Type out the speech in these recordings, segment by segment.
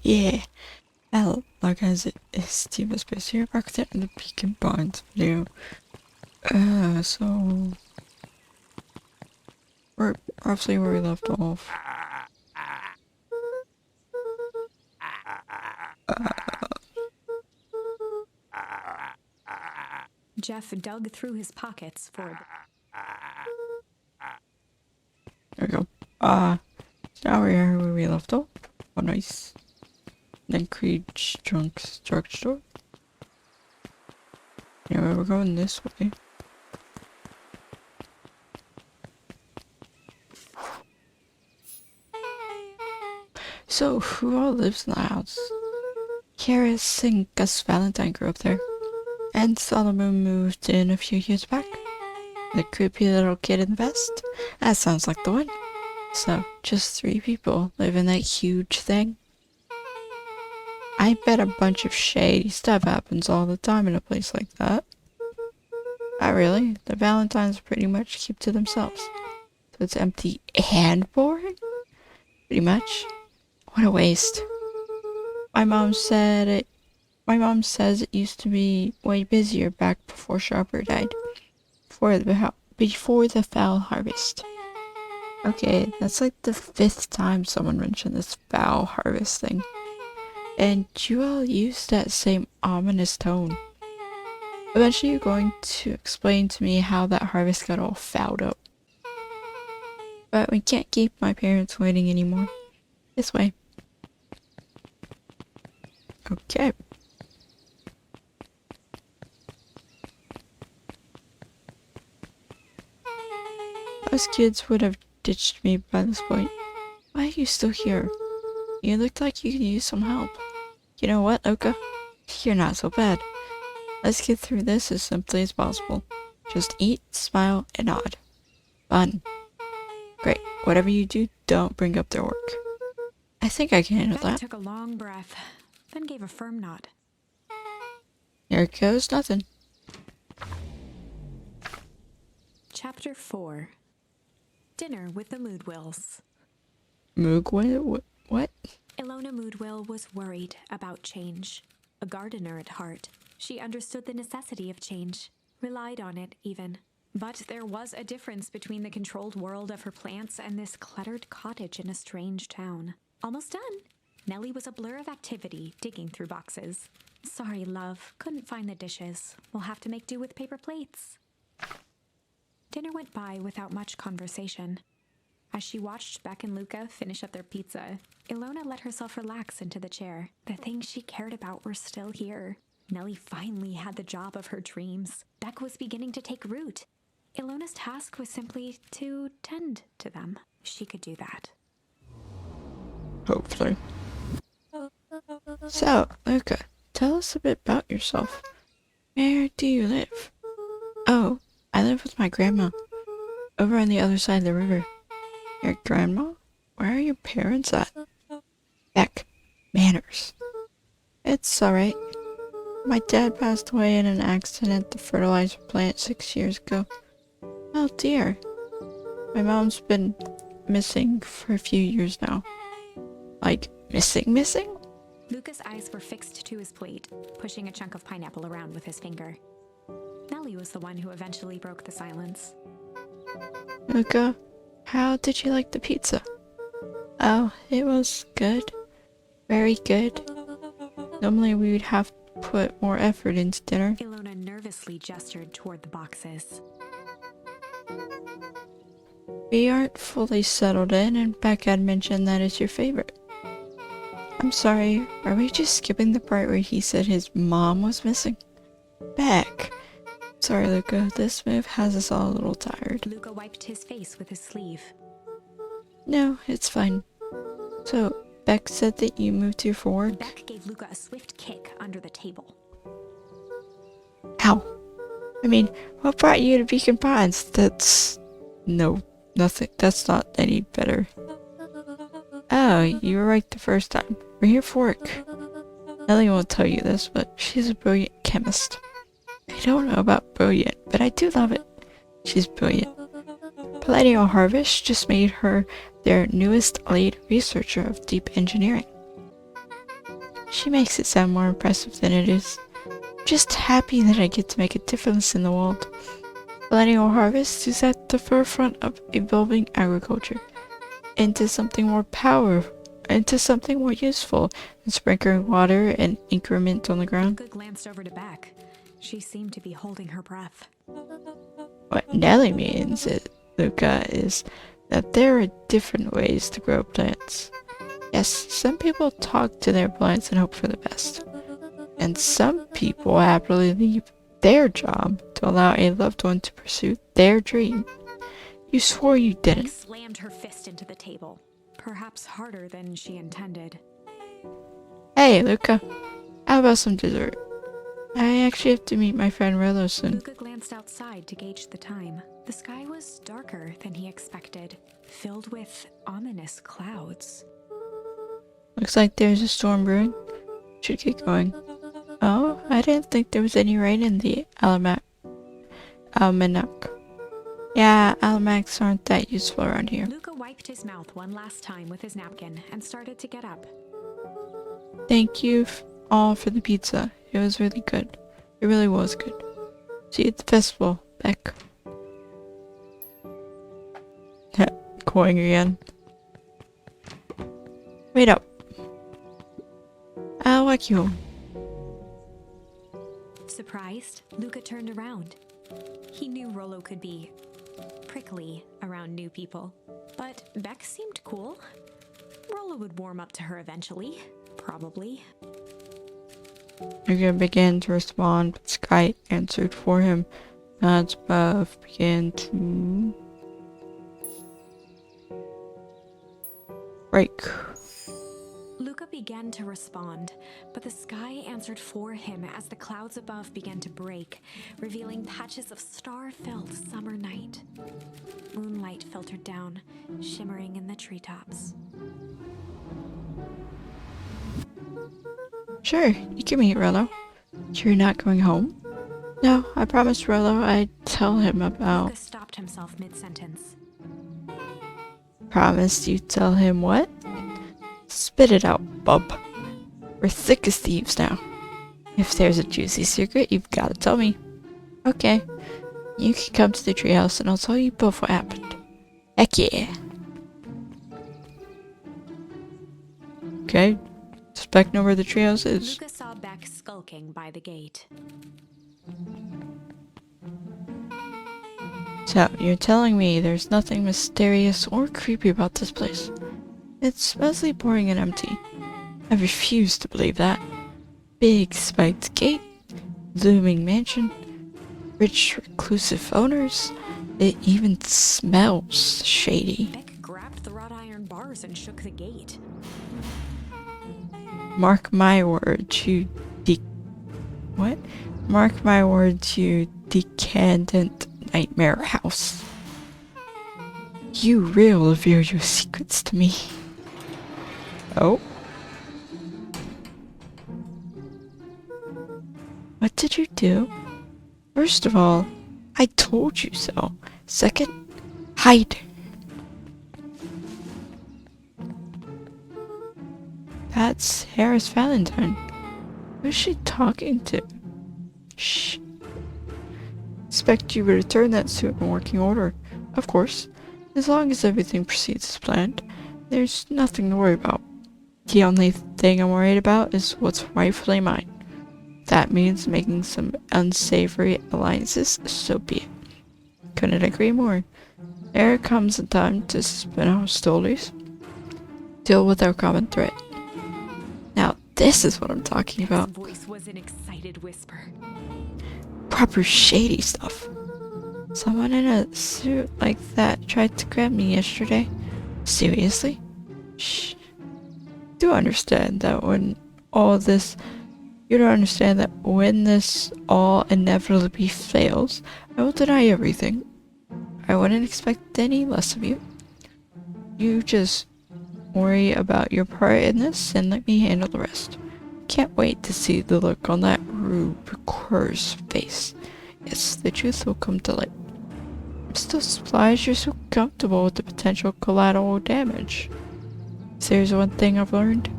Yeah. Well, like as it is Steve Space here, back there in the Beacon Bonds video. So we're roughly where we left off. Jeff dug through his pockets for... There we go. Now we're here where we left off. Oh, nice. Then Creed's drugstore. Anyway, we're going this way. So, who all lives in the house? Karis and Gus Valentine grew up there. And Solomon moved in a few years back. The creepy little kid in the vest? That sounds like the one. So, just 3 people live in that huge thing. I bet a bunch of shady stuff happens all the time in a place like that. Not really. The Valentines pretty much keep to themselves. So it's empty and boring? Pretty much. What a waste. My mom says it used to be way busier back before Sharper died. Before the foul harvest. Okay, that's like the 5th time someone mentioned this foul harvest thing. And you all use that same ominous tone. Eventually you're going to explain to me how that harvest got all fouled up. But we can't keep my parents waiting anymore. This way. Okay. Most kids would have ditched me by this point. Why are you still here? You looked like you could use some help. You know what, Oka? You're not so bad. Let's get through this as simply as possible. Just eat, smile, and nod. Fun. Great. Whatever you do, don't bring up their work. I think I can handle that. took a long breath, then gave a firm nod. Here goes nothing. Chapter 4. Dinner with the Moodwills. Moogway? What? Ilona Moodwill was worried about change. A gardener at heart, she understood the necessity of change, relied on it even. But there was a difference between the controlled world of her plants and this cluttered cottage in a strange town. Almost done. Nellie was a blur of activity, digging through boxes. Sorry, love, couldn't find the dishes. We'll have to make do with paper plates. Dinner went by without much conversation. As she watched Beck and Luca finish up their pizza, Ilona let herself relax into the chair. The things she cared about were still here. Nellie finally had the job of her dreams. Beck was beginning to take root. Ilona's task was simply to tend to them. She could do that. Hopefully. So, Luca, tell us a bit about yourself. Where do you live? Oh, I live with my grandma. Over on the other side of the river. Your grandma? Where are your parents at? Beck. Manners. It's alright. My dad passed away in an accident at the fertilizer plant 6 years ago. Oh dear. My mom's been missing for a few years now. Like, missing? Luca's eyes were fixed to his plate, pushing a chunk of pineapple around with his finger. Nellie was the one who eventually broke the silence. Luca, how did you like the pizza? Oh, it was good. Very good. Normally we would have to put more effort into dinner. Ilona nervously gestured toward the boxes. We aren't fully settled in, and Beck had mentioned that it's your favorite. I'm sorry, are we just skipping the part where he said his mom was missing? Beck. Sorry, Luca, this move has us all a little tired. Luca wiped his face with his sleeve. No, it's fine. So, Beck said that you moved here for work? Beck gave Luca a swift kick under the table. Ow. I mean, what brought you to Beacon Pines? Nothing. That's not any better. Oh, you were right the first time. We're here for work. Nellie won't tell you this, but she's a brilliant chemist. I don't know about brilliant, but I do love it. She's brilliant. Palladial Harvest just made her their newest lead researcher of deep engineering. She makes it sound more impressive than it is. Just happy that I get to make a difference in the world. Millennial Harvest is at the forefront of evolving agriculture into something more useful than sprinkling water and increment on the ground. Luca glanced over to Beck. She seemed to be holding her breath. What Nellie means, Luca, is that there are different ways to grow plants. Yes, some people talk to their plants and hope for the best. And some people happily leave their job to allow a loved one to pursue their dream. You swore you Beck didn't. slammed her fist into the table, perhaps harder than she intended. Hey, Luca, how about some dessert? I actually have to meet my friend Rilo soon. Luca glanced outside to gauge the time. The sky was darker than he expected, filled with ominous clouds. Looks like there's a storm brewing. Should get going. Oh, I didn't think there was any rain in the Almanac. Yeah, almanacs aren't that useful around here. Luca wiped his mouth one last time with his napkin and started to get up. Thank you all for the pizza. It was really good. It really was good. See you at the festival, Beck. Going again. Wait up. I'll walk you home. Surprised, Luca turned around. He knew Rollo could be prickly around new people, but Beck seemed cool. Rollo would warm up to her eventually, probably. Luca began to respond, but Sky answered for him. Clouds above began to break. Luca began to respond, but the sky answered for him as the clouds above began to break, revealing patches of star-filled summer night. Moonlight filtered down, shimmering in the treetops. Sure, you can meet Rollo. You're not going home? No, I promised Rollo I'd tell him about... Luca stopped himself mid-sentence. Promised you'd tell him what? Spit it out, bub. We're thick as thieves now. If there's a juicy secret, you've got to tell me. Okay, you can come to the treehouse and I'll tell you both what happened. Heck yeah. Okay, suspect know where the treehouse is. Luca saw Beck skulking by the gate. So, you're telling me there's nothing mysterious or creepy about this place? It's mostly boring and empty. I refuse to believe that. Big spiked gate, looming mansion, rich reclusive owners. It even smells shady. Beck grabbed the wrought iron bars and shook the gate. Mark my words, you What? Mark my words, you decadent nightmare house. You will reveal your secrets to me. Oh? What did you do? First of all, I told you so. Second, hide. That's Harris Valentine. Who's she talking to? Shh. Expect you to return that suit in working order. Of course. As long as everything proceeds as planned, there's nothing to worry about. The only thing I'm worried about is what's rightfully mine. That means making some unsavory alliances, so be it. Couldn't agree more. There comes a time to suspend hostilities. Deal with our common threat. Now this is what I'm talking about. His voice was an excited whisper. Proper shady stuff. Someone in a suit like that tried to grab me yesterday. Seriously? Shh. You don't understand that when this all inevitably fails, I will deny everything. I wouldn't expect any less of you. You just worry about your part in this and let me handle the rest. Can't wait to see the look on that recur's face. Yes, the truth will come to light. I'm still surprised you're so comfortable with the potential collateral damage. If there's one thing I've learned,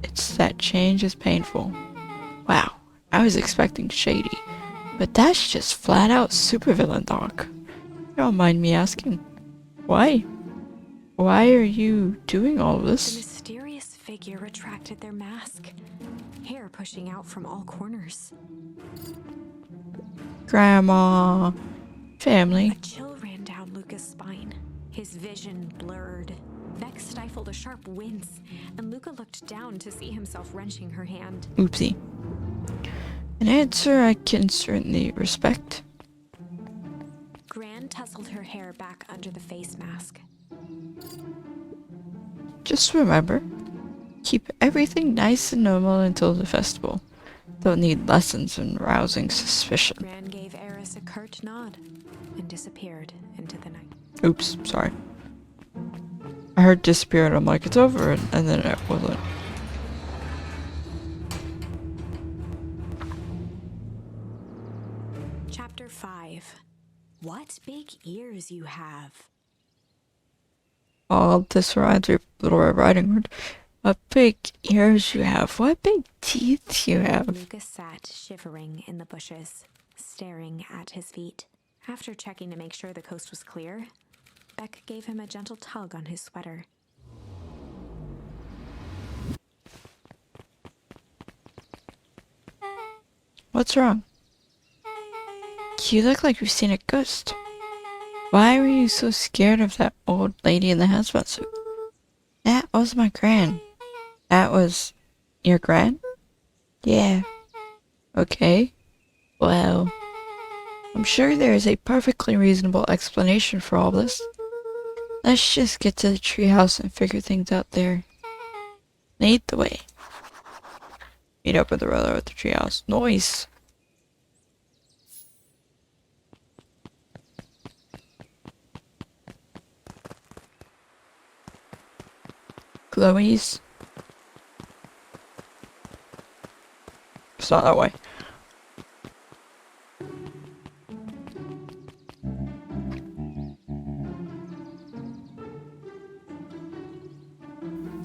It's that change is painful. Wow, I was expecting shady, but that's just flat out supervillain talk. You don't mind me asking, why? Why are you doing all The this? mysterious figure retracted their mask, hair pushing out from all corners. Grandma, A family. chill ran down Luca's spine. His vision blurred. Vex stifled a sharp wince, and Luca looked down to see himself wrenching her hand. Oopsie. An answer I can certainly respect. Gran tousled her hair back under the face mask. Just remember, keep everything nice and normal until the festival. Don't need lessons in rousing suspicion. Gran gave Eris a curt nod and disappeared into the night. Oops, sorry. I heard disappear and I'm like, it's over, and then it wasn't. Chapter 5. What big ears you have. Oh, this reminds me of Little Red Riding Hood. What big ears you have. What big teeth you have. Lucas sat shivering in the bushes, staring at his feet. After checking to make sure the coast was clear, Beck gave him a gentle tug on his sweater. What's wrong? You look like you've seen a ghost. Why were you so scared of that old lady in the hazmat suit? That was my gran. That was your gran? Yeah. Okay. Well, I'm sure there is a perfectly reasonable explanation for all this. Let's just get to the treehouse and figure things out there. Lead the way. Meet up with the brother at the treehouse. Noise. Chloe's. It's not that way.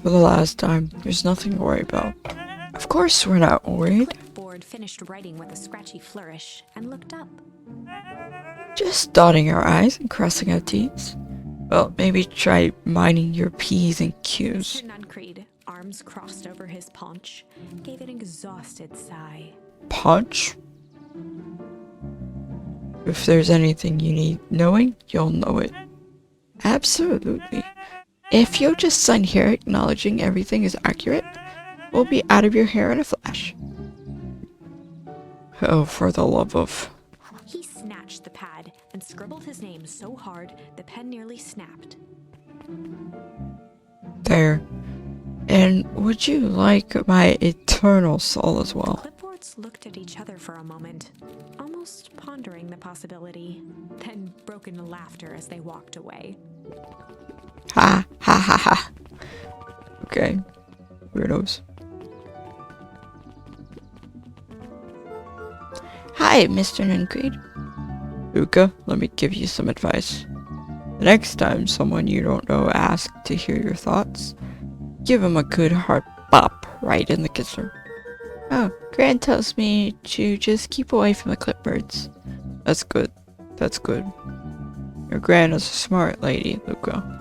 For the last time, there's nothing to worry about. Of course we're not worried. Clipboard finished writing with a scratchy flourish and looked up. Just dotting our I's and crossing our T's. Well, maybe try minding your P's and Q's. Mr. Nuncreed, arms crossed over his paunch, gave an exhausted sigh. Punch? If there's anything you need knowing, you'll know it. Absolutely. If you'll just sign here acknowledging everything is accurate, we'll be out of your hair in a flash. Oh, for the love of... He snatched the pad and scribbled his name so hard the pen nearly snapped. There. And would you like my eternal soul as well? Clipboards looked at each other for a moment, almost pondering the possibility, then broke into laughter as they walked away. Ha ha ha ha. Okay. Weirdos. Hi, Mr. Nuncreed. Luca, let me give you some advice. The next time someone you don't know asks to hear your thoughts, give him a good hard bop right in the kisser. Oh, Gran tells me to just keep away from the clipboards. That's good. That's good. Your Gran is a smart lady, Luca.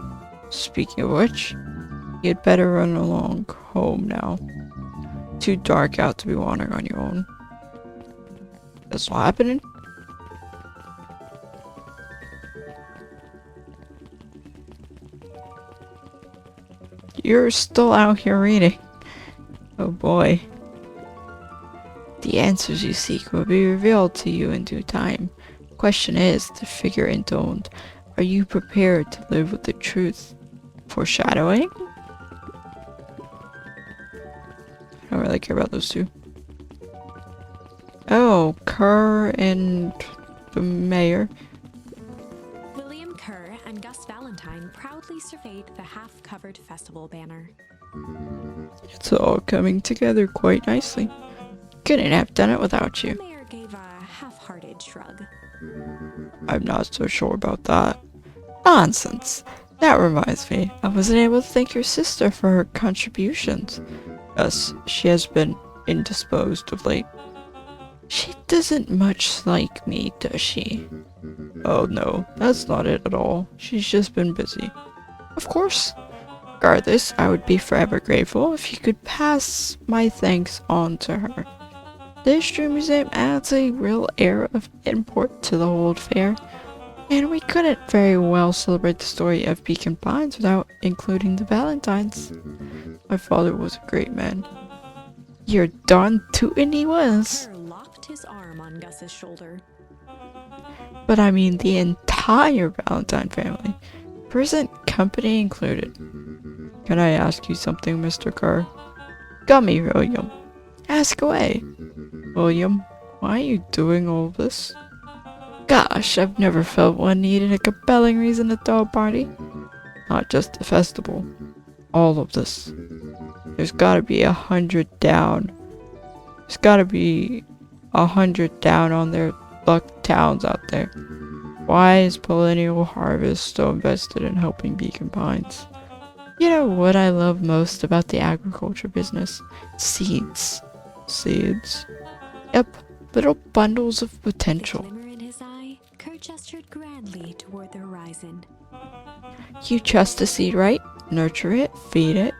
Speaking of which, you'd better run along home now. Too dark out to be wandering on your own. That's not happening? You're still out here reading. Oh boy. The answers you seek will be revealed to you in due time. Question is, the figure intoned, are you prepared to live with the truth? Foreshadowing? I don't really care about those two. Oh, Kerr and the mayor. William Kerr and Gus Valentine proudly surveyed the half-covered festival banner. It's all coming together quite nicely. Couldn't have done it without The you. mayor gave a half-hearted shrug. I'm not so sure about that. Nonsense. That reminds me, I wasn't able to thank your sister for her contributions. Yes, she has been indisposed of late. She doesn't much like me, does she? Oh no, that's not it at all. She's just been busy. Of course. Regardless, I would be forever grateful if you could pass my thanks on to her. The History Museum adds a real air of import to the whole affair, and we couldn't very well celebrate the story of Beacon Pines without including the Valentines. My father was a great man. You're darn tootin' he was. Kerr locked his arm on Gus's shoulder. But I mean the entire Valentine family, present company included. Can I ask you something, Mr. Kerr? Gummy, William. Ask away. William, why are you doing all this? Gosh, I've never felt one needed a compelling reason to throw a party. Not just a festival. All of this. There's gotta be 100 down. There's gotta be 100 down on their luck towns out there. Why is Millennial Harvest so invested in helping Beacon Pines? You know what I love most about the agriculture business? Seeds. Seeds? Yep, little bundles of potential. With a glimmer in his eye, Kerr gestured grandly toward the horizon. You trust a seed right, nurture it, feed it,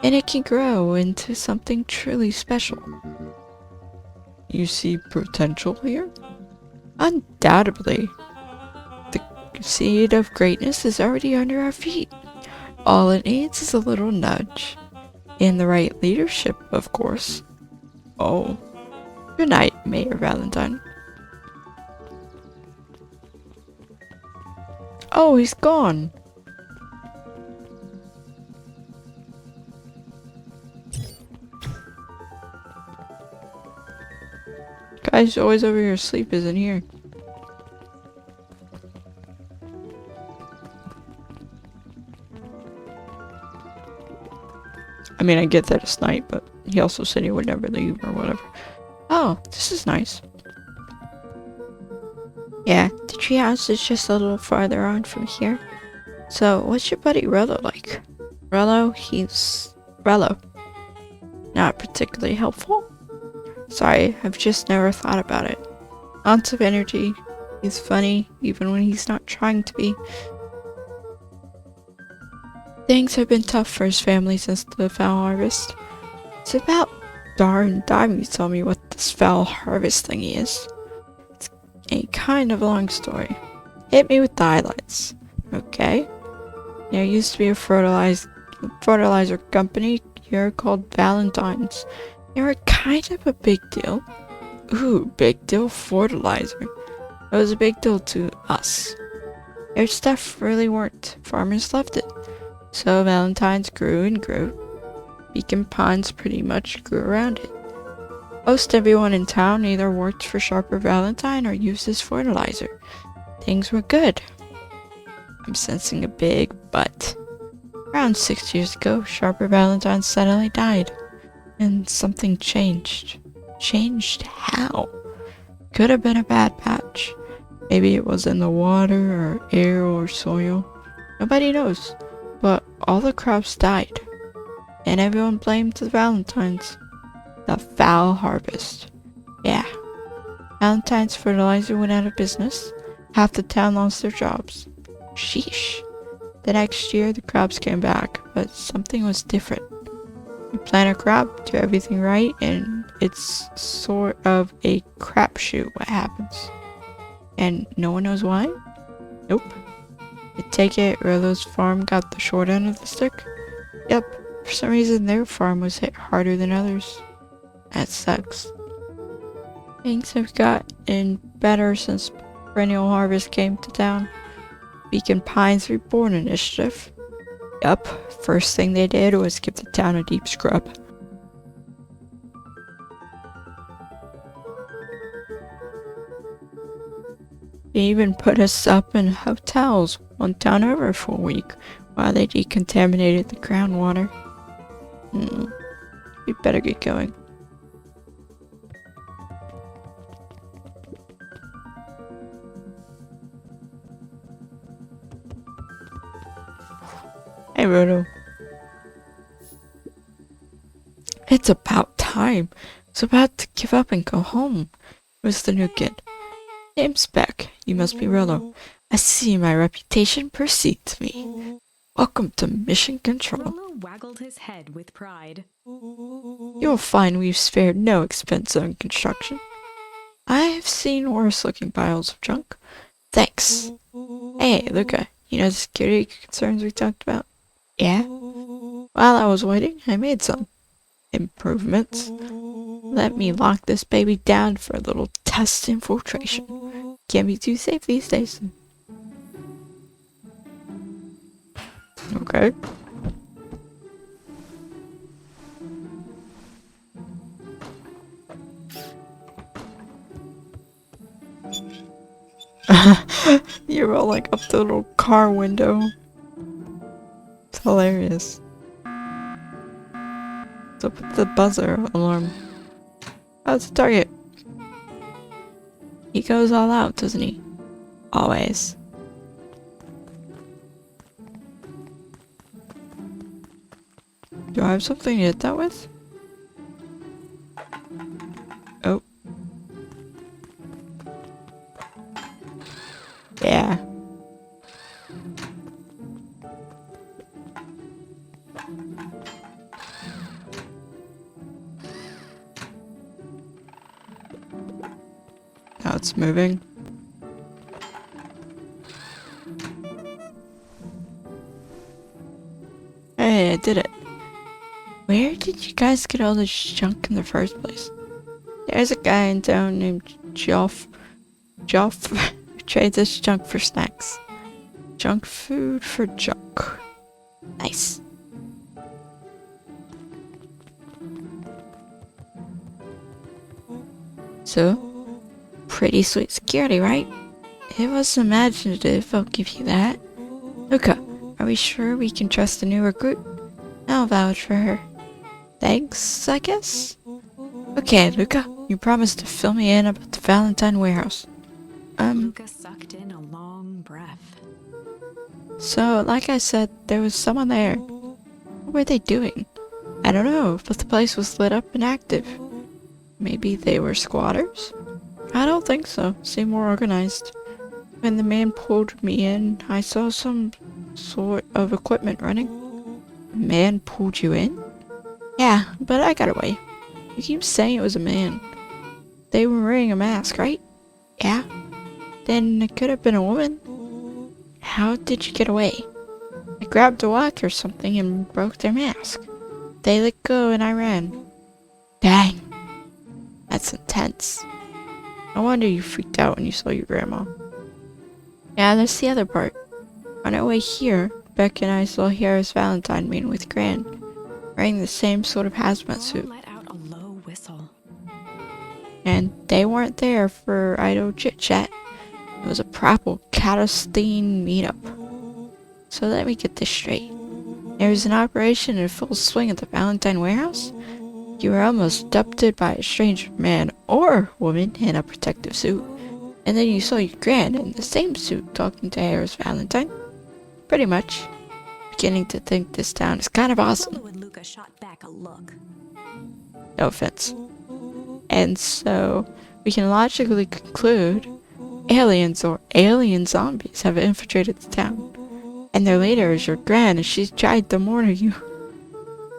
and it can grow into something truly special. You see potential here? Undoubtedly. The seed of greatness is already under our feet. All it needs is a little nudge. And the right leadership, of course. Oh. Good night, Mayor Valentine. Oh, he's gone. Guy's always over here asleep, isn't here? I mean, I get that it's night, but he also said he would never leave or whatever. Oh, this is nice. Yeah, the treehouse is just a little farther on from here. So, what's your buddy Rello like? Rello. Not particularly helpful? Sorry, I've just never thought about it. Lots of energy. He's funny, even when he's not trying to be. Things have been tough for his family since the foul harvest. It's about darn time you tell me what this foul harvest thingy is. It's a kind of long story. Hit me with the highlights. Okay? There used to be a fertilizer company here called Valentine's. They were kind of a big deal. Ooh, big deal fertilizer. It was a big deal to us. Their stuff really worked. Farmers loved it. So Valentine's grew and grew. Beacon Pines pretty much grew around it. Most everyone in town either worked for Sharper Valentine or used his fertilizer. Things were good. I'm sensing a big but. Around 6 years ago, Sharper Valentine suddenly died. And something changed. Changed how? Could have been a bad patch. Maybe it was in the water or air or soil. Nobody knows. But all the crops died. And everyone blamed the Valentines. The foul harvest. Yeah. Valentine's fertilizer went out of business. Half the town lost their jobs. Sheesh. The next year the crops came back, but something was different. You plant a crop, do everything right, and it's sort of a crapshoot what happens. And no one knows why? Nope. You take it, Rolo's farm got the short end of the stick? Yep. For some reason their farm was hit harder than others. That sucks. Things have gotten better since Perennial Harvest came to town. Beacon Pines Reborn Initiative. Yup, first thing they did was give the town a deep scrub. They even put us up in hotels one town over for a week while they decontaminated the groundwater. We better get going. Rolo. It's about time. I was about to give up and go home. Who's the new kid? Name's Beck. You must be Rolo. I see my reputation precedes me. Welcome to Mission Control. Rolo waggled his head with pride. You'll find we've spared no expense on construction. I've seen worse looking piles of junk. Thanks. Hey, Luca, you know the security concerns we talked about? Yeah? While I was waiting, I made some improvements. Let me lock this baby down for a little test infiltration. Can't be too safe these days. Okay. You're rolling up the little car window. It's hilarious. So put the buzzer alarm. Oh, it's a target. He goes all out, doesn't he? Always. Do I have something to hit that with? Oh. Yeah. Now it's moving. Hey, I did it. Where did you guys get all this junk in the first place? There's a guy in town named Joff who trades us junk for snacks. Junk food for junk. Nice. So, pretty sweet security, right? It was imaginative, I'll give you that. Luca, are we sure we can trust the new recruit? I'll vouch for her. Thanks, I guess? Okay, Luca, you promised to fill me in about the Valentine warehouse. Luca sucked in a long breath. So, like I said, there was someone there. What were they doing? I don't know, but the place was lit up and active. Maybe they were squatters? I don't think so. Seemed more organized. When the man pulled me in, I saw some sort of equipment running. A man pulled you in? Yeah, but I got away. You keep saying it was a man. They were wearing a mask, right? Yeah. Then it could have been a woman. How did you get away? I grabbed a watch or something and broke their mask. They let go and I ran. Dang. That's intense. No wonder you freaked out when you saw your grandma. Yeah, that's the other part. On our way here, Beck and I saw Harris Valentine meeting with Gran, wearing the same sort of hazmat suit. Let out a low whistle. And they weren't there for idle chit-chat. It was a proper clandestine meetup. So let me get this straight. There was an operation in full swing at the Valentine warehouse? You were almost abducted by a strange man or woman in a protective suit. And then you saw your Gran in the same suit talking to Harris Valentine? Pretty much. Beginning to think this town is kind of awesome. Rolo and Luca shot back a look. No offense. And so, we can logically conclude aliens or alien zombies have infiltrated the town. And their leader is your Gran and she's tried to murder you.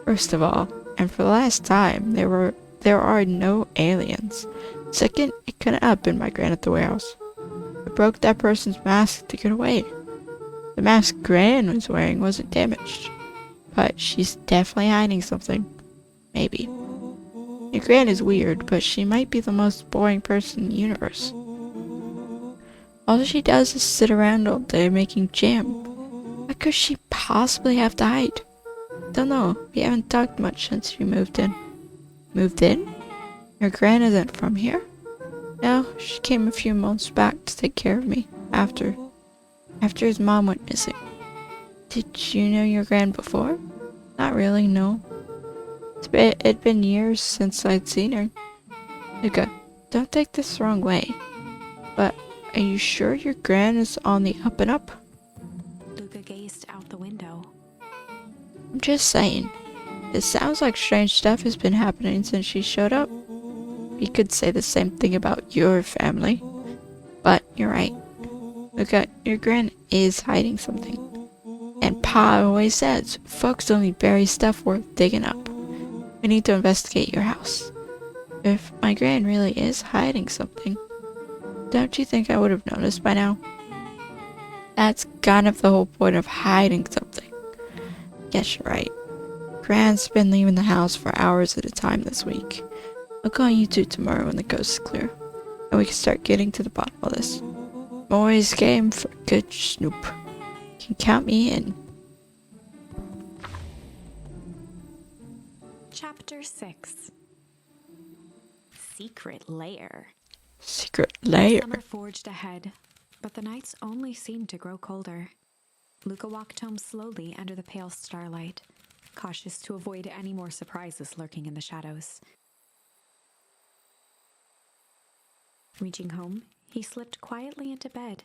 First of all, and for the last time, there are no aliens. Second, it couldn't have been my Gran at the warehouse. I broke that person's mask to get away. The mask Gran was wearing wasn't damaged. But she's definitely hiding something. Maybe. Your Gran is weird, but she might be the most boring person in the universe. All she does is sit around all day making jam. What could she possibly have to hide? Don't know. We haven't talked much since you moved in. Moved in? Your Gran isn't from here? No, she came a few months back to take care of me. After his mom went missing. Did you know your Gran before? Not really, no. It'd been years since I'd seen her. Luca, don't take this the wrong way. But are you sure your Gran is on the up and up? Luca gazed out the window. I'm just saying. It sounds like strange stuff has been happening since she showed up. You could say the same thing about your family. But you're right. Look, your gran is hiding something. And Pa always says, folks only bury stuff worth digging up. We need to investigate your house. If my gran really is hiding something, don't you think I would have noticed by now? That's kind of the whole point of hiding something. Guess you're right. Gran's been leaving the house for hours at a time this week. I'll call you two tomorrow when the coast is clear, and we can start getting to the bottom of this. I'm always game for a good snoop. You can count me in. Chapter 6. Secret Lair. Secret lair. Summer forged ahead, but the nights only seemed to grow colder. Luca walked home slowly under the pale starlight, cautious to avoid any more surprises lurking in the shadows. Reaching home, he slipped quietly into bed,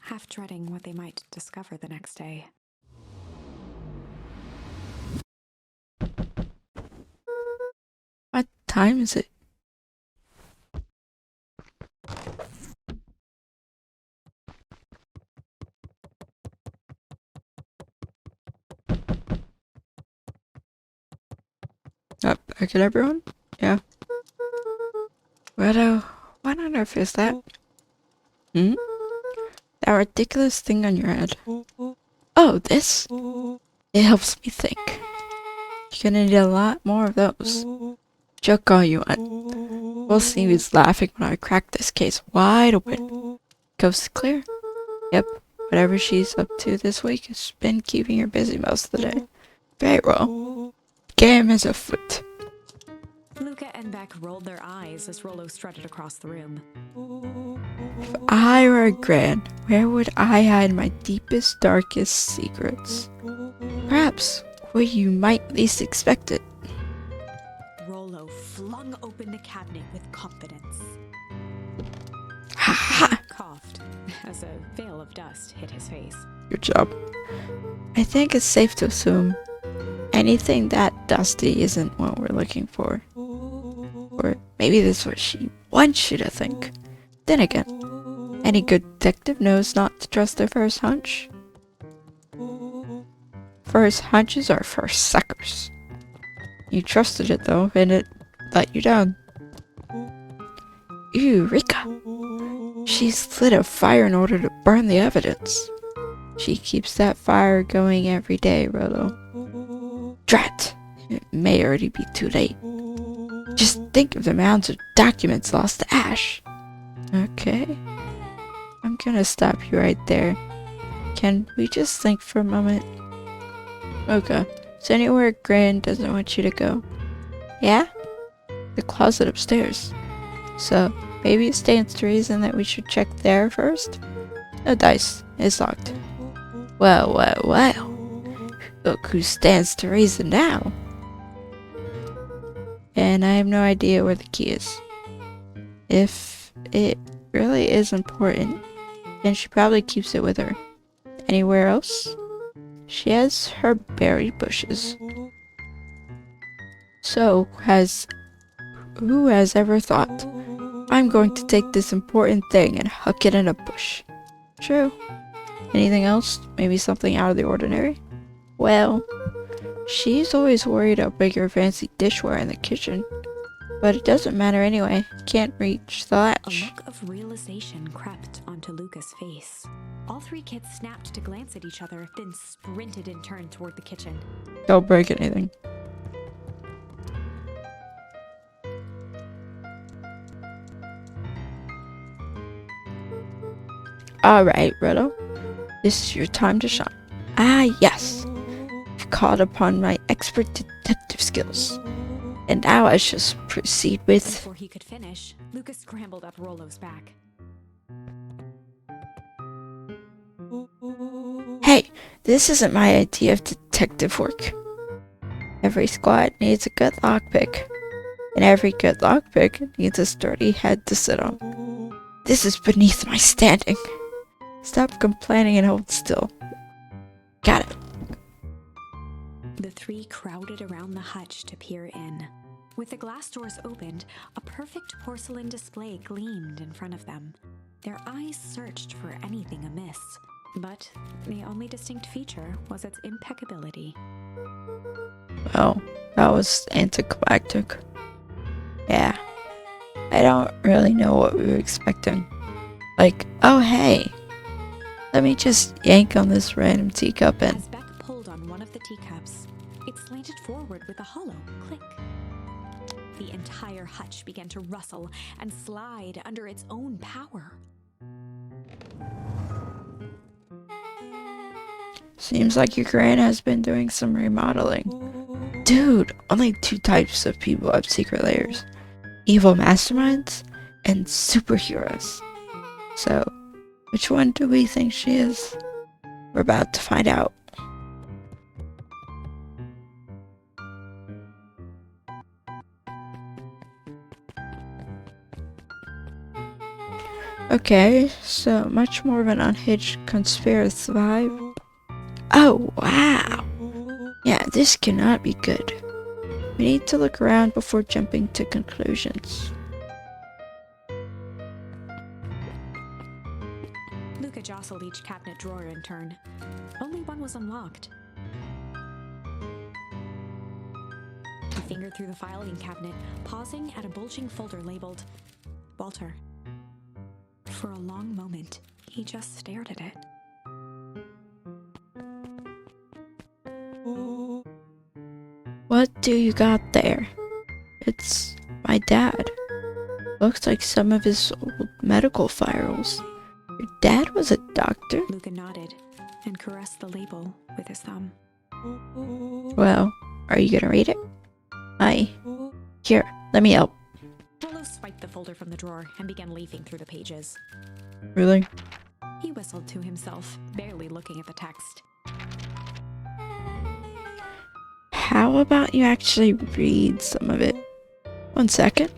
half dreading what they might discover the next day. What time is it? Back at everyone? Yeah. What on earth is that? Hmm? That ridiculous thing on your head. Oh, this? It helps me think. You're gonna need a lot more of those. Joke all you want. We'll see who's laughing when I crack this case wide open. Coast clear? Yep. Whatever she's up to this week has been keeping her busy most of the day. Very well. Game is afoot. Luca and Beck rolled their eyes as Rollo strutted across the room. If I were a gran, where would I hide my deepest, darkest secrets? Perhaps where you might least expect it. Rollo flung open the cabinet with confidence. Ha ha! Coughed as a veil of dust hit his face. Good job. I think it's safe to assume anything that dusty isn't what we're looking for. Or maybe that's what she wants you to think. Then again, any good detective knows not to trust their first hunch. First hunches are first suckers. You trusted it though, and it let you down. Eureka! She's lit a fire in order to burn the evidence. She keeps that fire going every day, Rollo. Drat! It may already be too late. Just think of the mounds of documents lost to ash. Okay. I'm gonna stop you right there. Can we just think for a moment? Okay. Is anywhere Gran doesn't want you to go? Yeah? The closet upstairs. So, maybe it stands to reason that we should check there first? No dice. It's locked. Well, well, well. Look who stands to reason now. And I have no idea where the key is. If it really is important, then she probably keeps it with her. Anywhere else? She has her berry bushes. So, who has ever thought, I'm going to take this important thing and huck it in a bush? True. Anything else? Maybe something out of the ordinary? Well, she's always worried about bigger fancy dishware in the kitchen. But it doesn't matter anyway. Can't reach the A latch. look of realization crept onto Luca's face. All three kids snapped to glance at each other, then sprinted in turn toward the kitchen. Don't break anything. Alright, Riddle. This is your time to shine. Ah, yes. I've called upon my expert detective skills. And now I shall proceed with... Before he could finish, Luca scrambled up Rollo's back. Hey, this isn't my idea of detective work. Every squad needs a good lockpick. And every good lockpick needs a sturdy head to sit on. This is beneath my standing. Stop complaining and hold still. Got it. The three crowded around the hutch to peer in. With the glass doors opened, a perfect porcelain display gleamed in front of them. Their eyes searched for anything amiss, but the only distinct feature was its impeccability. Well, that was anticlimactic. Yeah, I don't really know what we were expecting. Like, oh hey, let me just yank on this random teacup and... As Beck pulled on one of the teacups, it slanted forward with a hollow click. The entire hutch began to rustle and slide under its own power. Seems like your gran has been doing some remodeling. Dude, only 2 types of people have secret layers. Evil masterminds and superheroes. So, which one do we think she is? We're about to find out. Okay, so much more of an unhinged conspiracy vibe. Oh, wow. Yeah, this cannot be good. We need to look around before jumping to conclusions. Luca jostled each cabinet drawer in turn. Only one was unlocked. He fingered through the filing cabinet, pausing at a bulging folder labeled Walter. For a long moment, he just stared at it. What do you got there? It's my dad. Looks like some of his old medical files. Your dad was a doctor? Luca nodded and caressed the label with his thumb. Well, are you gonna read it? Here, let me help. Rollo swiped the folder from the drawer and began leafing through the pages. Really? He whistled to himself, barely looking at the text. How about you actually read some of it? 1 second.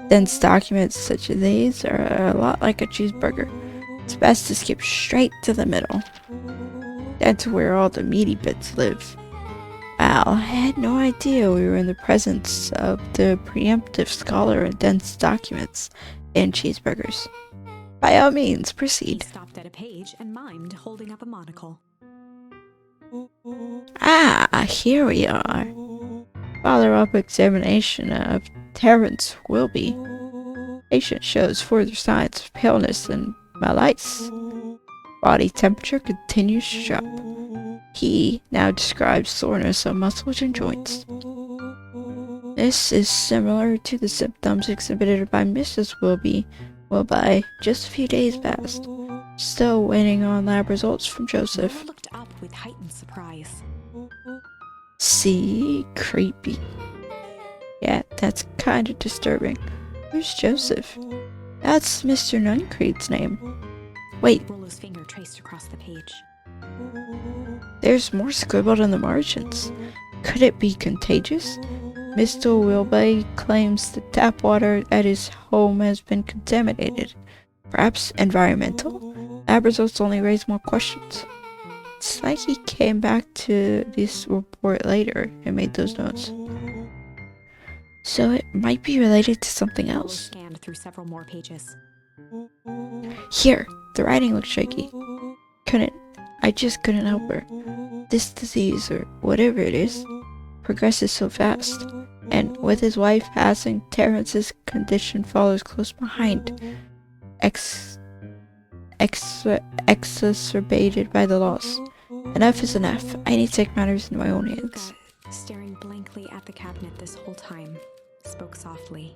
Dense documents such as these are a lot like a cheeseburger. It's best to skip straight to the middle. That's where all the meaty bits live. Wow, I had no idea we were in the presence of the preemptive scholar in dense documents and cheeseburgers. By all means, He proceed. stopped at a page and mimed, holding up a monocle. Ah, here we are. Follow-up examination of Terrence Wilby. Patient shows further signs of paleness and malaise. Body temperature continues to drop. He now describes soreness of muscles and joints. This is similar to the symptoms exhibited by Mrs. Wilby just a few days past. Still waiting on lab results from Joseph. Rollo looked up with heightened surprise. See? Creepy. Yeah, that's kinda disturbing. Who's Joseph? That's Mr. Nuncreed's name. Wait, Rollo's finger traced across the page. there's more scribbled in the margins. Could it be contagious? Mr. Wilby claims the tap water at his home has been contaminated. Perhaps environmental? Lab results only raise more questions. It's like he came back to this report later and made those notes. So it might be related to something Rollo else. scanned through several more pages. Here, the writing looks shaky. I just couldn't help her. This disease, or whatever it is, progresses so fast. And with his wife passing, Terrence's condition follows close behind. Exacerbated by the loss. Enough is enough. I need to take matters in my own hands. Luca, staring blankly at the cabinet this whole time, spoke softly.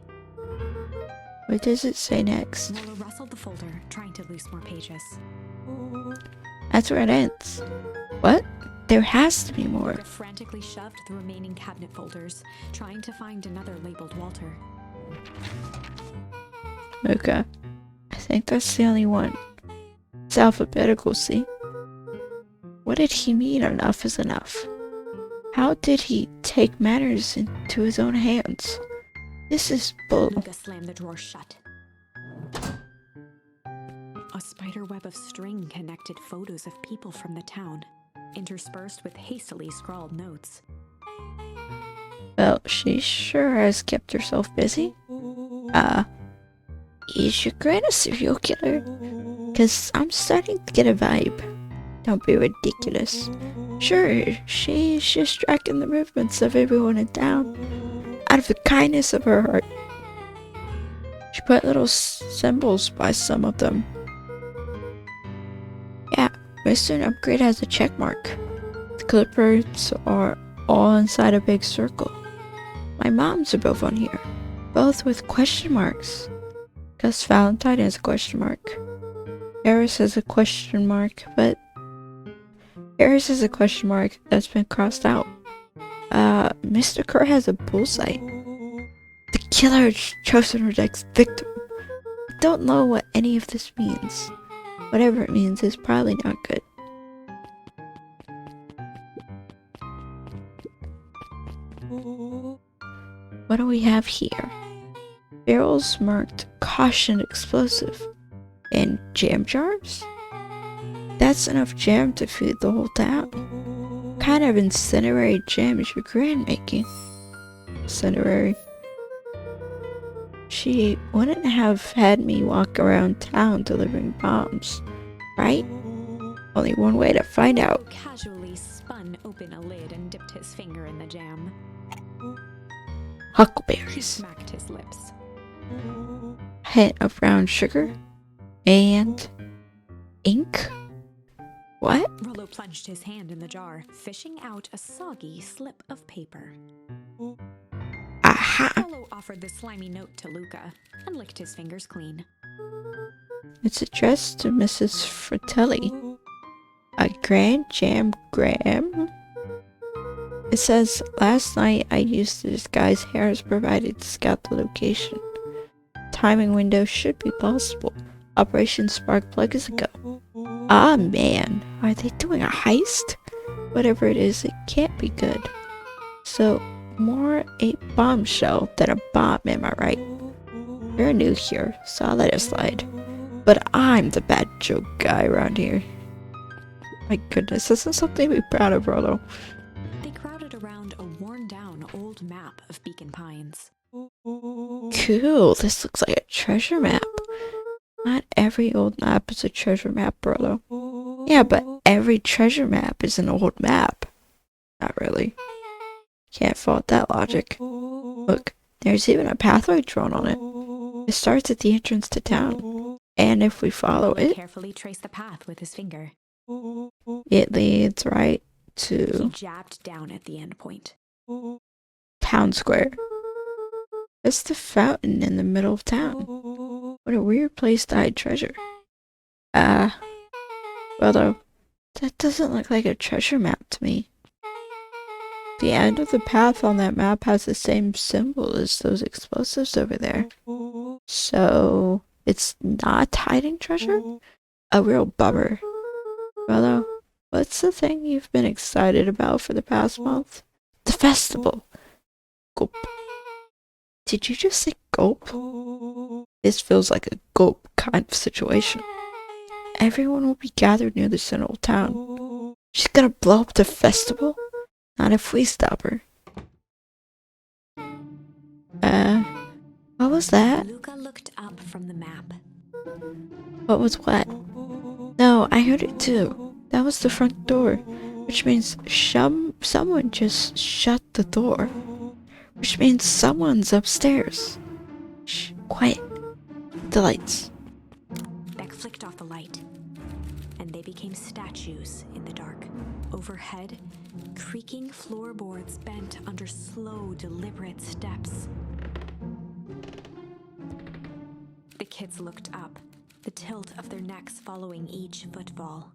What does it say next? Rollo rustled the folder, trying to loose more pages. That's where it ends. What? There has to be more. Luca frantically shoved the remaining cabinet folders, trying to find another labeled Walter. Okay. I think that's the only one. It's alphabetical, see? What did he mean enough is enough? How did he take matters into his own hands? This is bull. Luca slammed the drawer shut. A spider web of string connected photos of people from the town. interspersed with hastily scrawled notes. Well, she sure has kept herself busy. Is your gran a serial killer? 'Cause I'm starting to get a vibe. Don't be ridiculous. Sure, she's just tracking the movements of everyone in town out of the kindness of her heart. She put little symbols by some of them. Yeah, Mr. Upgrade has a check mark. The clippers are all inside a big circle. My mom's are both on here, both with question marks. Gus Valentine has a question mark. Harris has a question mark, but Harris has a question mark that's been crossed out. Mr. Kerr has a bullseye. The killer has chosen her next victim. I don't know what any of this means. Whatever it means is probably not good. What do we have here? Barrels marked caution explosive. And jam jars? That's enough jam to feed the whole town. What kind of incendiary jam is your gran making? Incendiary. She wouldn't have had me walk around town delivering bombs, right? Only one way to find out. Casually spun open a lid and dipped his finger in the jam. He Huckleberries. smacked his lips. Hint of brown sugar. And ink? What? Rollo plunged his hand in the jar, fishing out a soggy slip of paper. Aha! Rollo offered the slimy note to Luca and licked his fingers clean. It's addressed to Mrs. Fratelli. A Grand Jam Graham? It says, last night I used the disguise Harris provided to scout the location. Timing window should be possible. Operation Sparkplug is a go. Ah man, are they doing a heist? Whatever it is, it can't be good. So, more a bombshell than a bomb, am I right? You're new here, so I'll let it slide. But I'm the bad joke guy around here. My goodness, this is something to be proud of, Rollo. They crowded around a worn-down old map of Beacon Pines. Cool, this looks like a treasure map. Not every old map is a treasure map, Rollo. Yeah, but every treasure map is an old map. Not really. Can't fault that logic. Look, there's even a pathway drawn on it. It starts at the entrance to town. And if we follow He it, carefully traced the path with his finger. it leads right He to jabbed down at the end point. Town Square. It's the fountain in the middle of town. What a weird place to hide treasure. Well though, that doesn't look like a treasure map to me. The end of the path on that map has the same symbol as those explosives over there. So, it's not hiding treasure? A real bummer. Well though, what's the thing you've been excited about for the past month? The festival. Gulp. Did you just say gulp? This feels like a gulp kind of situation. Everyone will be gathered near the central town. She's gonna blow up the festival? Not if we stop her. What was that? Luca looked up from the map. What was what? No, I heard it too. That was the front door, which means someone just shut the door. Which means someone's upstairs. Shh, quiet. The lights. Beck flicked off the light, and they became statues in the dark. Overhead, creaking floorboards bent under slow, deliberate steps. The kids looked up, the tilt of their necks following each footfall.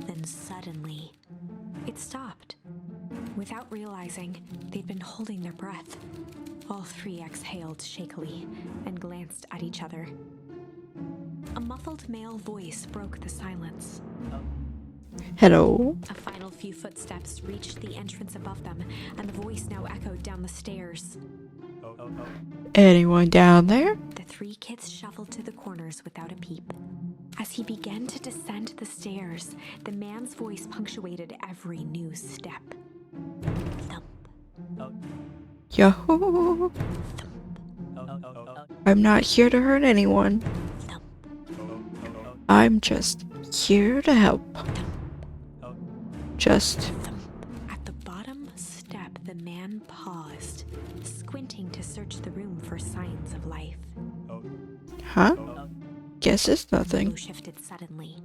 Then suddenly, it stopped. Without realizing, they'd been holding their breath. All three exhaled shakily and glanced at each other. A muffled male voice broke the silence. Hello. A final few footsteps reached the entrance above them, and the voice now echoed down the stairs. Anyone down there? The three kids shuffled to the corners without a peep. As he began to descend the stairs, the man's voice punctuated every new step. Thump, Yo, I'm not here to hurt anyone. thump, I'm just here to help. Just thump. At the bottom step, the man paused, squinting to search the room for signs of life. huh? Guess it's nothing. Rollo shifted suddenly.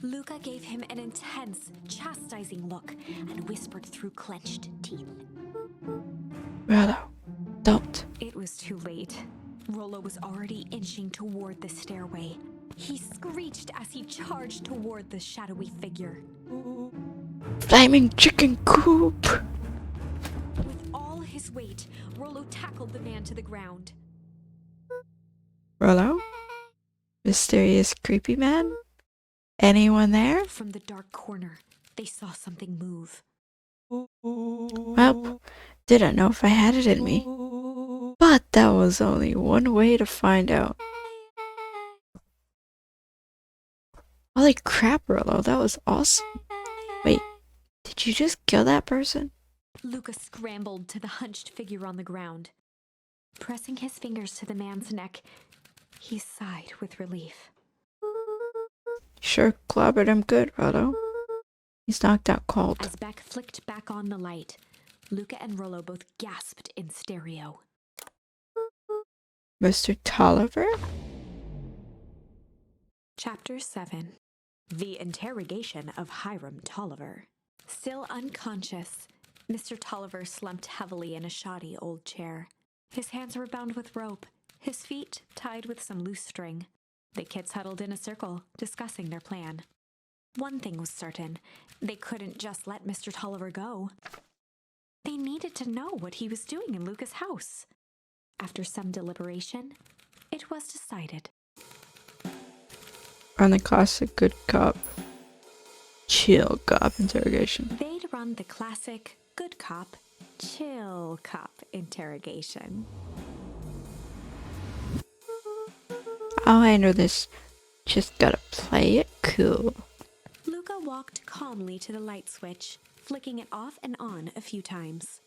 Luca gave him an intense, chastising look and whispered through clenched teeth. Rollo, don't. It was too late. Rollo was already inching toward the stairway. He screeched as he charged toward the shadowy figure. Flaming chicken coop. With all his weight, Rollo tackled the man to the ground. Rollo? Mysterious creepy man? Anyone there? From the dark corner, they saw something move. Well, didn't know if I had it in me. But that was only one way to find out. Holy crap, Rollo, that was awesome. Wait, did you just kill that person? Luca scrambled to the hunched figure on the ground. Pressing his fingers to the man's neck, he sighed with relief. Sure clobbered him good, Rollo. He's knocked out cold. As Beck flicked back on the light, Luca and Rollo both gasped in stereo. Mr. Tolliver? Chapter 7. The Interrogation of Hiram Tolliver. Still unconscious, Mr. Tolliver slumped heavily in a shoddy old chair. His hands were bound with rope, his feet tied with some loose string. The kids huddled in a circle, discussing their plan. One thing was certain, they couldn't just let Mr. Tolliver go. They needed to know what he was doing in Luca's house. After some deliberation, it was decided. On the classic good cop, chill cop interrogation. They'd run the classic good cop, chill cop interrogation. I'll handle this. Just gotta play it cool. Luca walked calmly to the light switch, flicking it off and on a few times.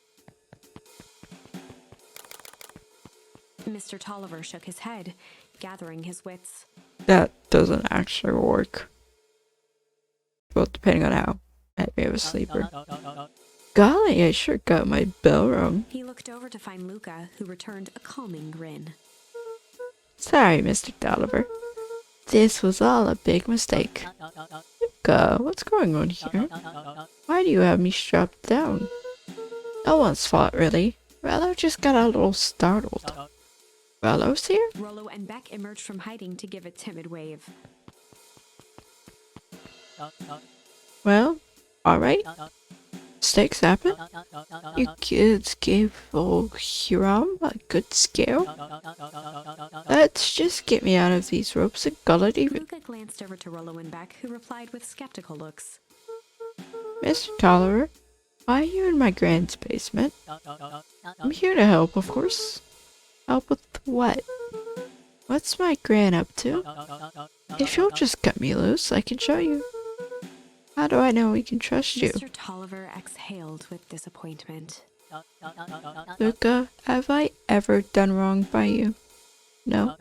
Mr. Tolliver shook his head, gathering his wits. That doesn't actually work. Well, depending on how heavy of a sleeper. Golly, I sure got my bell rung. He looked over to find Luca, who returned a calming grin. Sorry, Mr. Tolliver. This was all a big mistake. Luca, what's going on here? Why do you have me strapped down? No one's fault, really. Rollo just got a little startled. Rollo's here? Rollo and Beck emerged from hiding to give a timid wave. Well, alright. Mistakes happen. You kids gave old Hiram a good scare. Let's just get me out of these ropes and call it even. Luca glanced over to Rollo and Beck, who replied with skeptical looks. Mr. Tolliver, why are you in my grand's basement? I'm here to help, of course. Help with what? What's my gran up to? If you'll just cut me loose, I can show you. How do I know we can trust you? Mr. Tolliver exhaled with disappointment. Luca, have I ever done wrong by you? No.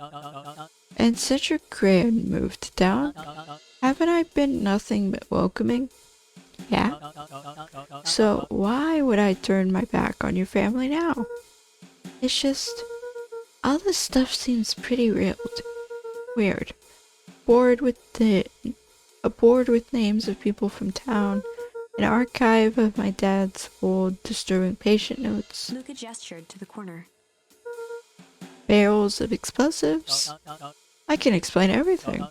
And since your gran moved to town, haven't I been nothing but welcoming? Yeah? So why would I turn my back on your family now? It's just, all this stuff seems pretty real. Weird. Bored with names of people from town, an archive of my dad's old disturbing patient notes, Luca gestured to the corner. barrels of explosives. I can explain everything.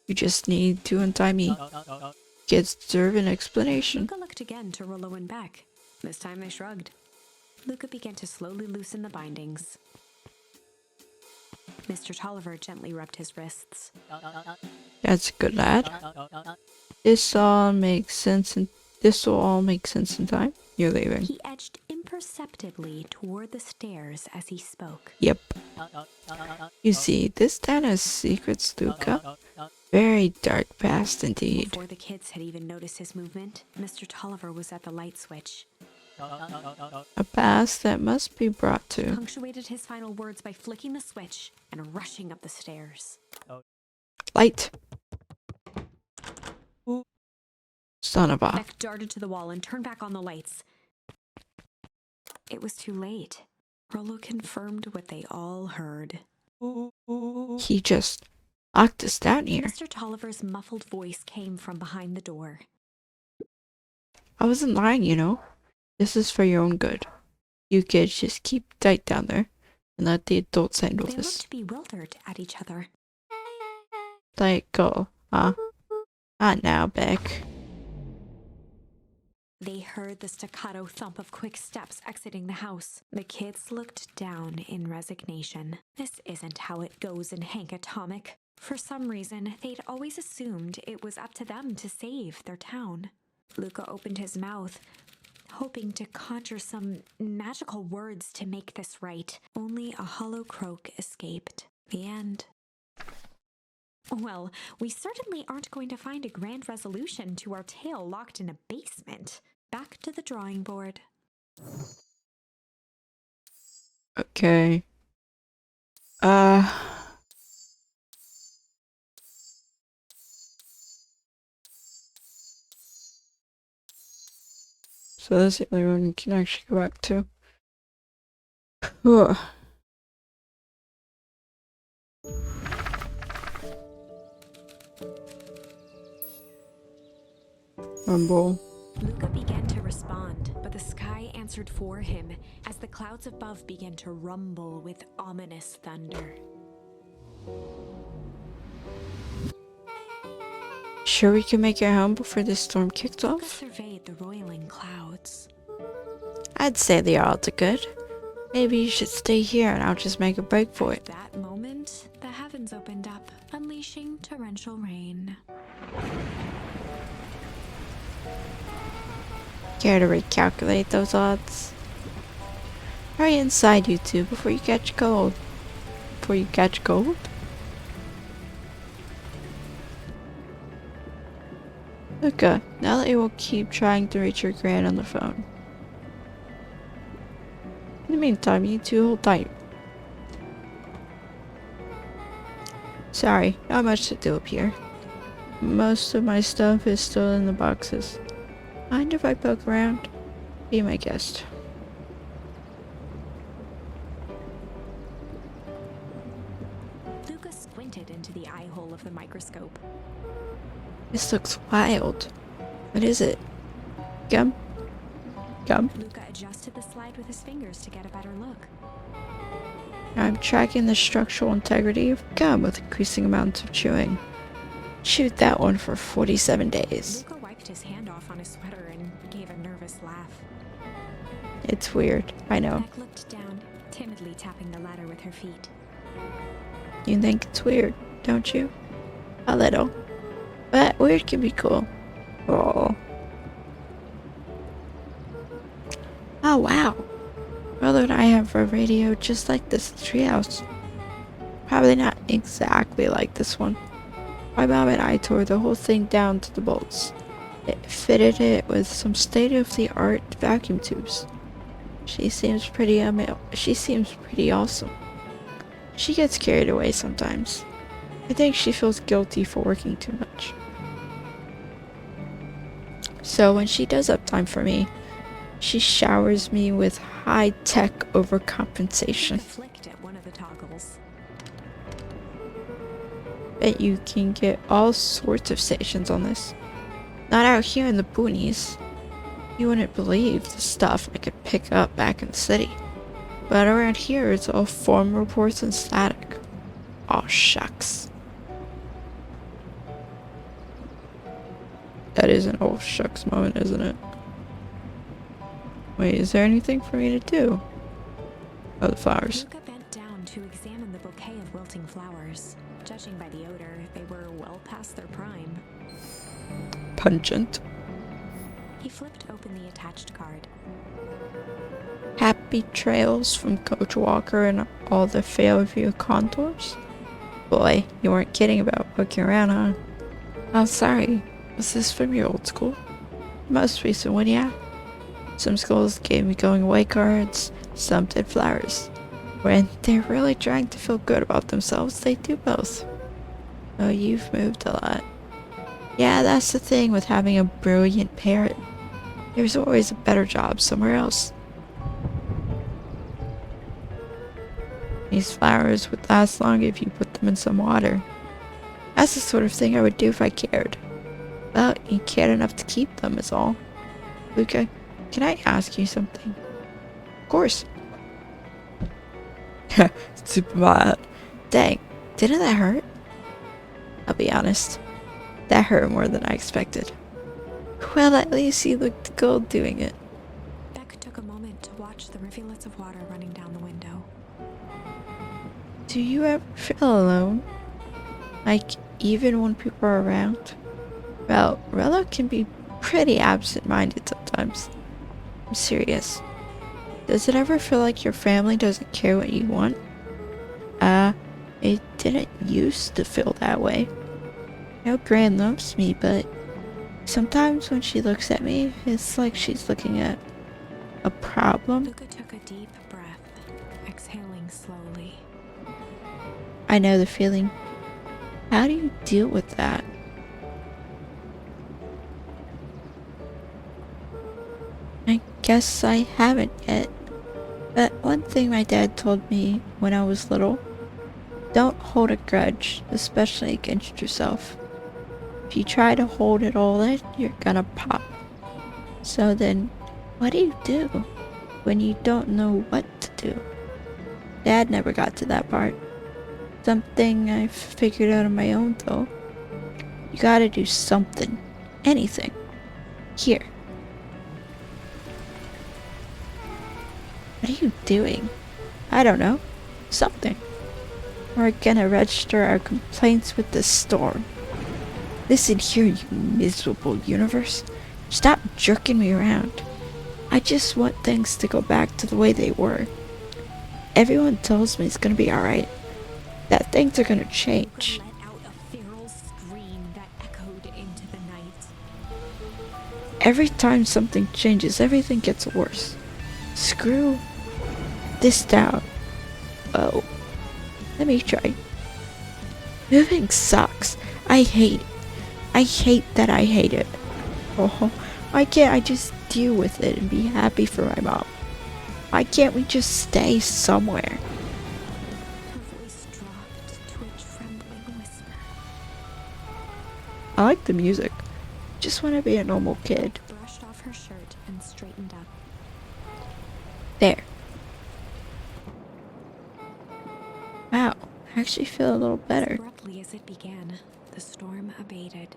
You just need to untie me. Kids deserve an explanation. Luca looked again to Rollo and Beck. This time they shrugged. Luca began to slowly loosen the bindings. Mr. Tolliver gently rubbed his wrists. That's a good lad. This will all make sense in time. You're leaving. He edged imperceptibly imperceptibly toward the stairs as he spoke. Yep. You see, this town has secrets, Luca. Very dark past indeed. Before the kids had even noticed his movement, Mr. Tolliver was at the light switch. A past that must be brought to. Punctuated his final words by flicking the switch and rushing up the stairs. Light. Son of a. Beck darted to the wall and turned back on the lights. It was too late. Rollo confirmed what they all heard. He just locked us down here. Mr. Tolliver's muffled voice came from behind the door. I wasn't lying, you know. This is for your own good. You kids just keep tight down there and let the adults handle They this. looked bewildered at each other. Like, go, huh? Not now, Beck. They heard the staccato thump of quick steps exiting the house. The kids looked down in resignation. This isn't how it goes in Hank Atomic. For some reason, they'd always assumed it was up to them to save their town. Luca opened his mouth, hoping to conjure some magical words to make this right. Only a hollow croak escaped. The end. Well, we certainly aren't going to find a grand resolution to our tale locked in a basement. Back to the drawing board. Okay. So that's the only one we can actually go back to. Ugh. Rumble. Luca began to respond, but the sky answered for him as the clouds above began to rumble with ominous thunder. Sure we can make it home before this storm kicks Luca off? surveyed the roiling clouds. I'd say the odds are good. Maybe you should stay here and I'll just make a break for At it. that moment, the heavens opened up, unleashing torrential rain. Care to recalculate those odds? Hurry inside, you two, before you catch cold. Before you catch cold? Luca, now that you will keep trying to reach your grand on the phone. In the meantime, you two hold tight. Sorry, not much to do up here. Most of my stuff is still in the boxes. Mind if I poke around? Be my guest. Luca squinted into the eye hole of the microscope. This looks wild. What is it? Gum? Gum? Luca adjusted the slide with his fingers to get a better look. I'm tracking the structural integrity of gum with increasing amounts of chewing. Chewed that one for 47 days. Luca wiped his hand off on his sweater and gave a nervous laugh. It's weird, I know. Beck looked down, timidly tapping the ladder with her feet. You think it's weird, don't you? A little. But weird can be cool. Oh. Oh wow. Brother and I have a radio just like this in the treehouse. Probably not exactly like this one. My mom and I tore the whole thing down to the bolts. It fitted it with some state-of-the-art vacuum tubes. She seems pretty awesome. She gets carried away sometimes. I think she feels guilty for working too much. So when she does have time for me, she showers me with high-tech overcompensation. Luca flicked at one of the toggles. Bet you can get all sorts of stations on this. Not out here in the boonies. You wouldn't believe the stuff I could pick up back in the city. But around here it's all form reports and static. Aw shucks. That is an oh shucks moment, isn't it? Wait, is there anything for me to do? Oh, the flowers. Luca bent down to examine the bouquet of wilting flowers. Judging by the odor, they were well past their prime. Pungent. He flipped open the attached card. Happy trails from Coach Walker and all the Fairview contours? Boy, you weren't kidding about poking around, huh? Oh, sorry. Was this from your old school? Most recent one, yeah. Some schools gave me going away cards, some did flowers. When they're really trying to feel good about themselves, they do both. Oh, you've moved a lot. Yeah, that's the thing with having a brilliant parent. There's always a better job somewhere else. These flowers would last long if you put them in some water. That's the sort of thing I would do if I cared. Well, you cared enough to keep them is all. Luca, can I ask you something? Of course. Super bad. Dang, didn't that hurt? I'll be honest, that hurt more than I expected. Well, at least you looked cool doing it. Beck took a moment to watch the rivulets of water running down the window. Do you ever feel alone? Like, even when people are around? Well, Rella can be pretty absent-minded sometimes. I'm serious. Does it ever feel like your family doesn't care what you want? It didn't used to feel that way. I know Gran loves me, but sometimes when she looks at me, it's like she's looking at a problem. Luca took a deep breath, exhaling slowly. I know the feeling. How do you deal with that? I guess I haven't yet. But one thing my dad told me when I was little, don't hold a grudge, especially against yourself. If you try to hold it all in, you're gonna pop. So then, what do you do when you don't know what to do? Dad never got to that part. Something I've figured out on my own though. You gotta do something. Anything. Here. What are you doing? I don't know. Something. We're gonna register our complaints with the storm. Listen here, you miserable universe. Stop jerking me around. I just want things to go back to the way they were. Everyone tells me it's gonna be alright. That things are gonna change. Luca let out a feral scream that echoed into the night. Every time something changes, everything gets worse. Screw this down. Oh. Let me try. Moving sucks. I hate it. I hate that I hate it. Oh, why can't I just deal with it and be happy for my mom? Why can't we just stay somewhere? Her voice dropped to a trembling whisper. I like the music. Just want to be a normal kid. Beck brushed off her shirt and straightened up. There. Wow, I actually feel a little better. Abruptly as it began, the storm abated.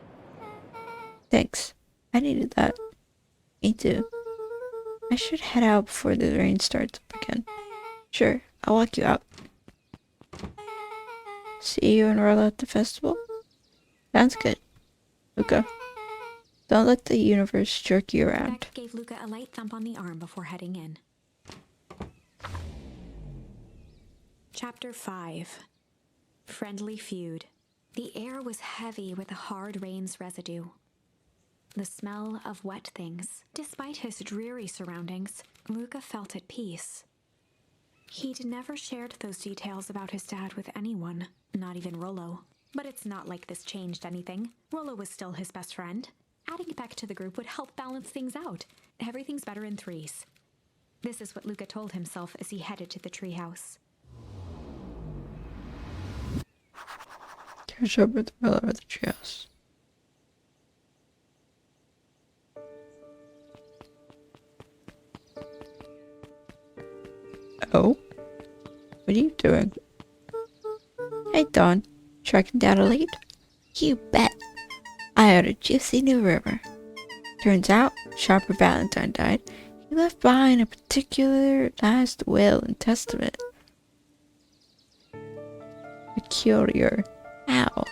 Thanks. I needed that. Me too. I should head out before the rain starts up again. Sure, I'll walk you out. See you and Rella at the festival? Sounds good. Luca, don't let the universe jerk you around. Beck gave Luca a light thump on the arm before heading in. Chapter 5. Friendly Feud. The air was heavy with the hard rain's residue. The smell of wet things. Despite his dreary surroundings, Luca felt at peace. He'd never shared those details about his dad with anyone, not even Rollo. But it's not like this changed anything. Rollo was still his best friend. Adding Beck to the group would help balance things out. Everything's better in threes. This is what Luca told himself as he headed to the treehouse. Catch up with Rella at the treehouse. Oh? What are you doing? Hey, Dawn. Tracking down a lead? You bet. I heard a juicy new rumor. Turns out, Sharper Valentine died. He left behind a particular last will and testament. Peculiar. How?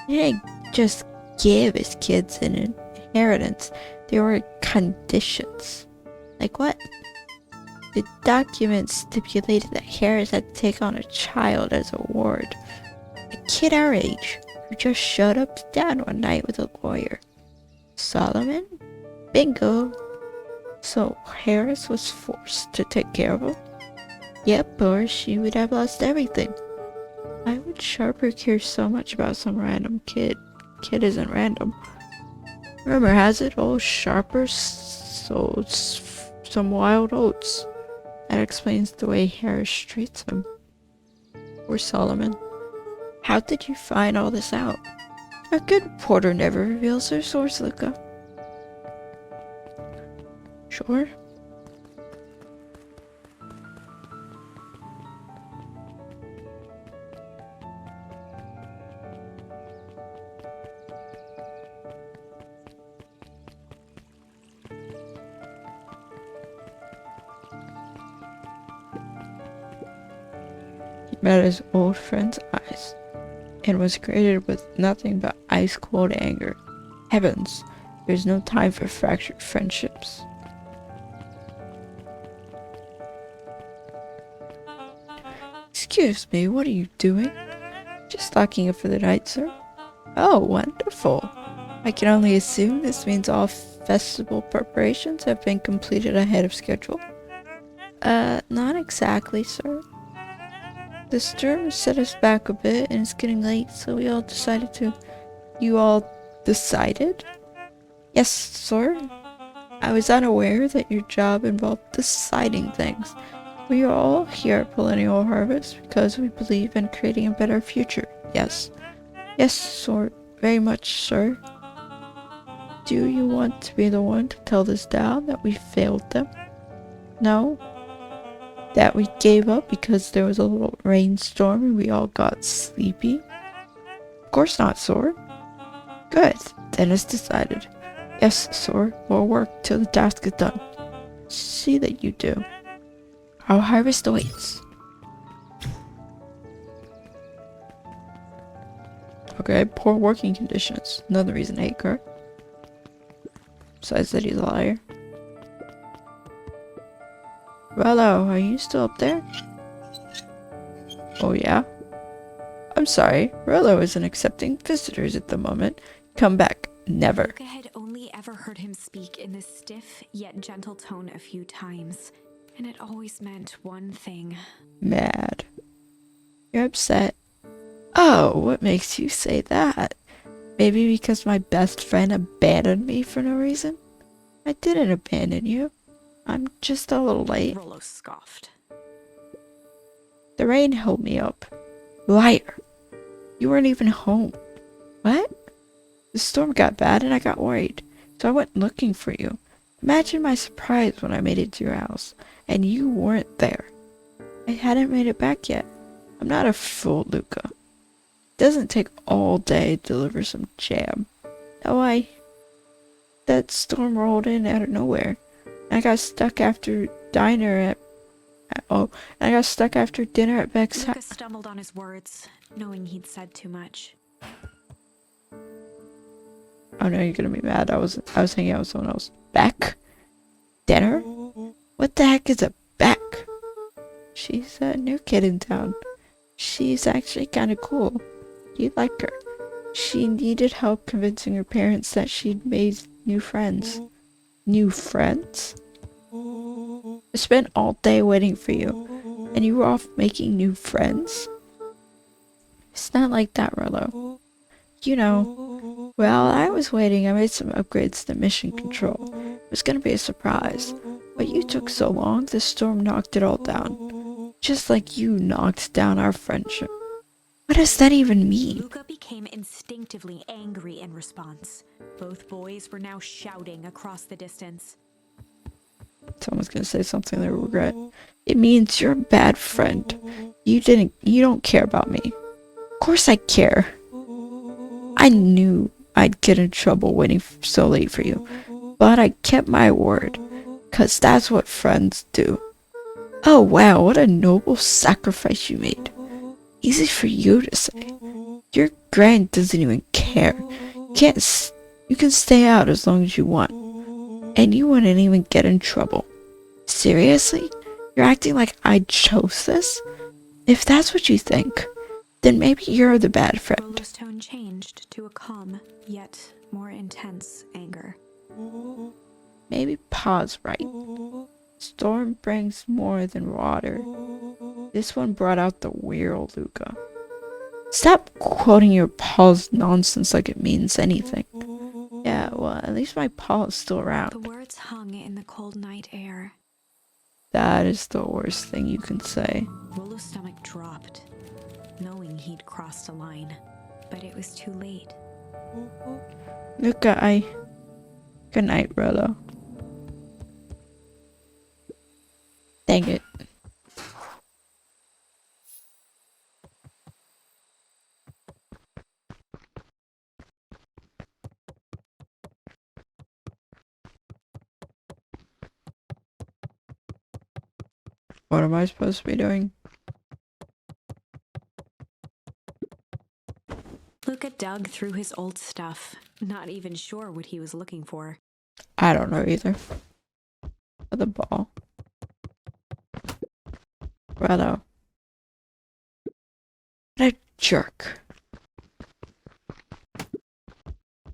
He didn't just give his kids an inheritance. There were conditions. Like what? The document stipulated that Harris had to take on a child as a ward. A kid our age, who just showed up to Dad one night with a lawyer. Solomon? Bingo! So Harris was forced to take care of him? Yep, or she would have lost everything. Why would Sharper care so much about some random kid? Kid isn't random. Rumor has it old Sharper sold some wild oats. That explains the way Harris treats him. Or Solomon. How did you find all this out? A good reporter never reveals her source, Luca. Sure. He met his old friend's eyes, and was greeted with nothing but ice-cold anger. Heavens, there's no time for fractured friendships. Excuse me, what are you doing? Just locking up for the night, sir. Oh, wonderful. I can only assume this means all festival preparations have been completed ahead of schedule. Not exactly, sir. The storm set us back a bit, and it's getting late, so we all decided to... You all decided? Yes, sir. I was unaware that your job involved deciding things. We are all here at Perennial Harvest because we believe in creating a better future. Yes. Yes, sir. Very much, sir. Do you want to be the one to tell this town that we failed them? No? That we gave up because there was a little rainstorm and we all got sleepy? Of course not, sir. Good. Then it's decided. Yes, sir. We'll work till the task is done. See that you do. Our harvest awaits. Okay, poor working conditions. Another reason to hate Kurt. Besides that he's a liar. Rello, are you still up there? Oh yeah? I'm sorry, Rello isn't accepting visitors at the moment. Come back. Never. Luca had only ever heard him speak in this stiff yet gentle tone a few times, and it always meant one thing. Mad. You're upset. Oh, what makes you say that? Maybe because my best friend abandoned me for no reason? I didn't abandon you. I'm just a little late. Rollo scoffed. The rain held me up. Liar. You weren't even home. What? The storm got bad and I got worried, so I went looking for you. Imagine my surprise when I made it to your house, and you weren't there. I hadn't made it back yet. I'm not a fool, Luca. It doesn't take all day to deliver some jam. No, that storm rolled in out of nowhere. I got stuck after dinner at Beck's house. Luca stumbled on his words, knowing he'd said too much. Oh no, you're gonna be mad. I was hanging out with someone else. Beck? Dinner? What the heck is a Beck? She's a new kid in town. She's actually kinda cool. You'd like her. She needed help convincing her parents that she'd made new friends. New friends? I spent all day waiting for you, and you were off making new friends? It's not like that, Rollo. You know, while I was waiting, I made some upgrades to mission control. It was gonna be a surprise, but you took so long, the storm knocked it all down. Just like you knocked down our friendship. What does that even mean? Luca became instinctively angry in response. Both boys were now shouting across the distance. Someone's gonna say something they regret. It means you're a bad friend. You don't care about me. Of course I care. I knew I'd get in trouble waiting so late for you, but I kept my word, 'cause that's what friends do. Oh wow, what a noble sacrifice you made. Easy for you to say. Your grand doesn't even care. You can stay out as long as you want. And you wouldn't even get in trouble. Seriously? You're acting like I chose this? If that's what you think, then maybe you're the bad friend. Rollo's tone changed to a calm, yet more intense anger. Maybe Pa's right. Storm brings more than water. This one brought out the real Luca. Stop quoting your Pa's nonsense like it means anything. Yeah, well, at least my Pa is still around. The words hung in the cold night air. That is the worst thing you can say. Rollo's stomach dropped, knowing he'd crossed a line. But it was too late. Luca, Good night, Rollo. Dang it. What am I supposed to be doing? Luca dug through his old stuff, not even sure what he was looking for. I don't know either. The ball. Rollo. What a jerk.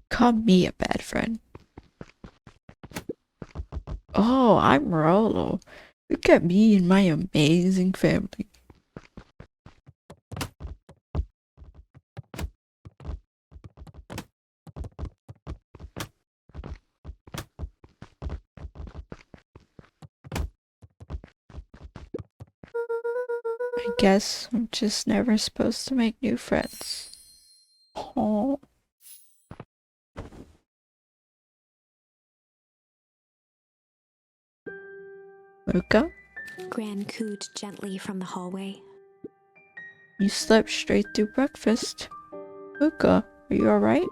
Call me a bad friend. Oh, I'm Rollo. Look at me and my amazing family. I guess I'm just never supposed to make new friends. Oh. Luca, Gran cooed gently from the hallway. you slept straight through breakfast. Luca, are you alright?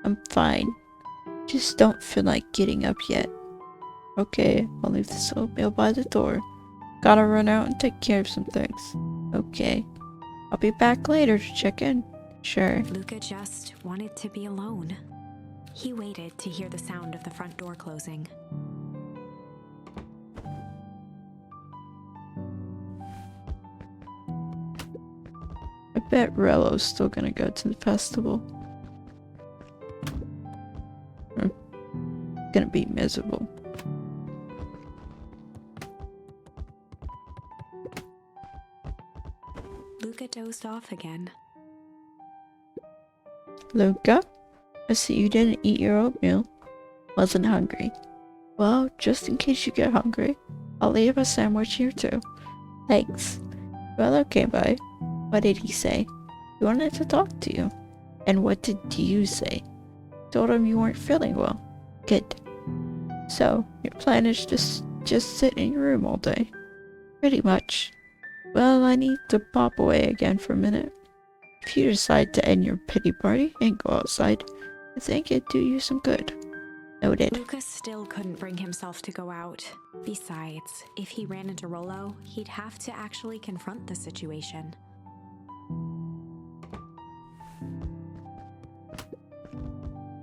I'm fine. Just don't feel like getting up yet. Okay, I'll leave this oatmeal by the door. Gotta run out and take care of some things. Okay. I'll be back later to check in. Sure. Luca just wanted to be alone. He waited to hear the sound of the front door closing. I bet Rello's still gonna go to the festival. Gonna be miserable. Luca dozed off again. Luca, I see you didn't eat your oatmeal. Wasn't hungry. Well, just in case you get hungry, I'll leave a sandwich here too. Thanks. Rello came by. What did he say? He wanted to talk to you. And what did you say? Told him you weren't feeling well. Good. So, your plan is just sit in your room all day? Pretty much. Well, I need to pop away again for a minute. If you decide to end your pity party and go outside, I think it'd do you some good. Noted. Luca still couldn't bring himself to go out. Besides, if he ran into Rollo, he'd have to actually confront the situation.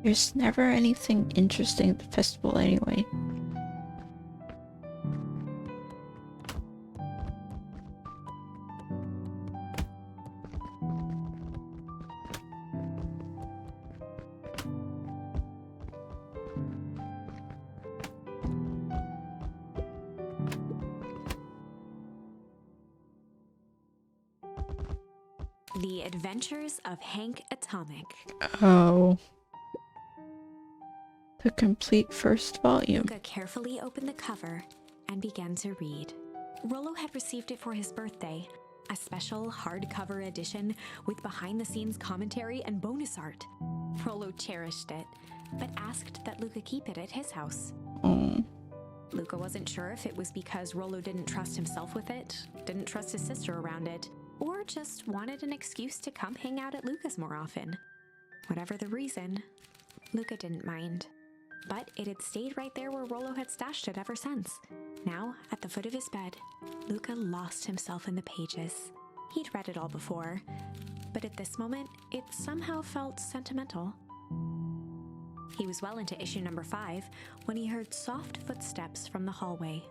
There's never anything interesting at the festival anyway. The Adventures of Hank Atomic. Oh. The complete first volume. Luca carefully opened the cover and began to read. Rollo had received it for his birthday, a special hardcover edition with behind-the-scenes commentary and bonus art. Rollo cherished it, but asked that Luca keep it at his house. Oh. Luca wasn't sure if it was because Rollo didn't trust himself with it, didn't trust his sister around it, or just wanted an excuse to come hang out at Luca's more often. Whatever the reason, Luca didn't mind. But it had stayed right there where Rollo had stashed it ever since. Now, at the foot of his bed, Luca lost himself in the pages. He'd read it all before, but at this moment, it somehow felt sentimental. He was well into issue number 5 when he heard soft footsteps from the hallway.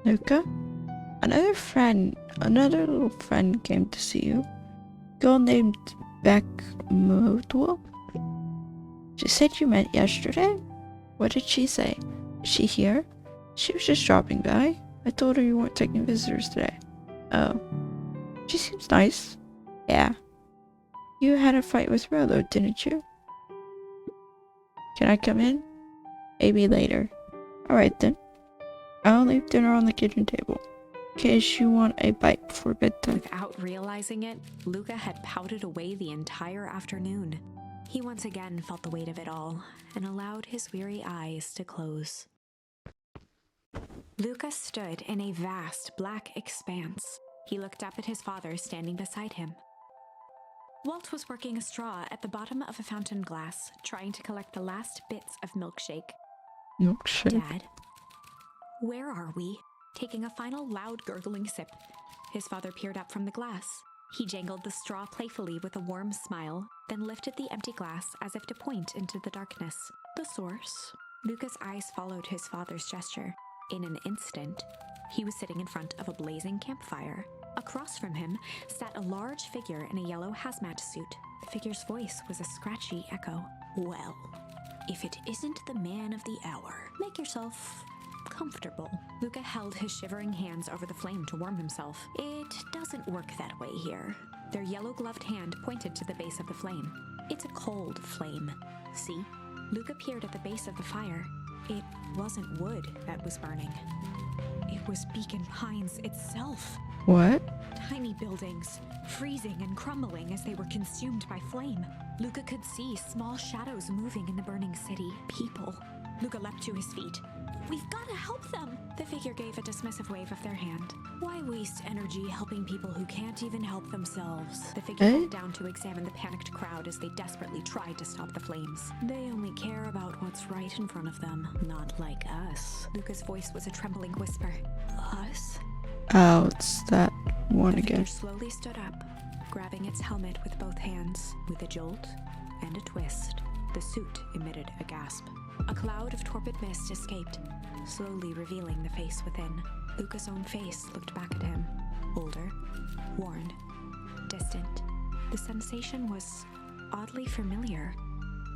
Luca? Another little friend came to see you. Girl named Beck Modwell. She said you met yesterday? What did she say? Is she here? She was just dropping by. I told her you weren't taking visitors today. Oh. She seems nice. Yeah. You had a fight with Rolo, didn't you? Can I come in? Maybe later. Alright then. I'll leave dinner on the kitchen table. In case you want a bite before bedtime. Without realizing it, Luca had pouted away the entire afternoon. He once again felt the weight of it all and allowed his weary eyes to close. Luca stood in a vast black expanse. He looked up at his father standing beside him. Walt was working a straw at the bottom of a fountain glass, trying to collect the last bits of milkshake. Dad, where are we? Taking a final loud gurgling sip, his father peered up from the glass. He jangled the straw playfully with a warm smile, then lifted the empty glass as if to point into the darkness. The source. Luca's eyes followed his father's gesture. In an instant, he was sitting in front of a blazing campfire. Across from him sat a large figure in a yellow hazmat suit. The figure's voice was a scratchy echo. Well, if it isn't the man of the hour, make yourself comfortable. Luca held his shivering hands over the flame to warm himself. It doesn't work that way here. Their yellow-gloved hand pointed to the base of the flame. It's a cold flame. See? Luca peered at the base of the fire. It wasn't wood that was burning. It was Beacon Pines itself. What? Tiny buildings, freezing and crumbling as they were consumed by flame. Luca could see small shadows moving in the burning city. People. Luca leapt to his feet. We've got to help them! The figure gave a dismissive wave of their hand. Why waste energy helping people who can't even help themselves? The figure bent down to examine the panicked crowd as they desperately tried to stop the flames. They only care about what's right in front of them, not like us. Luca's voice was a trembling whisper. Us? Oh, it's that one The again. figure slowly stood up, grabbing its helmet with both hands. With a jolt and a twist, the suit emitted a gasp. A cloud of torpid mist escaped, slowly revealing the face within. Luca's own face looked back at him. Older, worn, distant. The sensation was oddly familiar,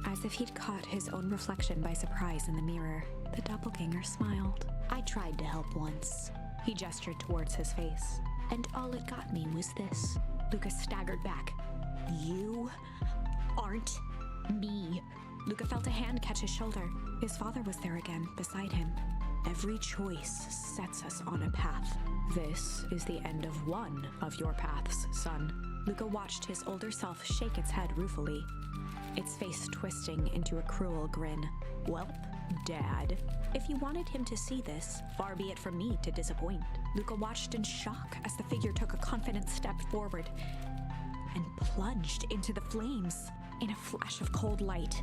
as if he'd caught his own reflection by surprise in the mirror. The doppelganger smiled. I tried to help once. He gestured towards his face. And all it got me was this. Luca staggered back. You aren't me. Luca felt a hand catch his shoulder. His father was there again, beside him. Every choice sets us on a path. This is the end of one of your paths, son. Luca watched his older self shake its head ruefully, its face twisting into a cruel grin. Welp, Dad. If you wanted him to see this, far be it from me to disappoint. Luca watched in shock as the figure took a confident step forward and plunged into the flames. In a flash of cold light,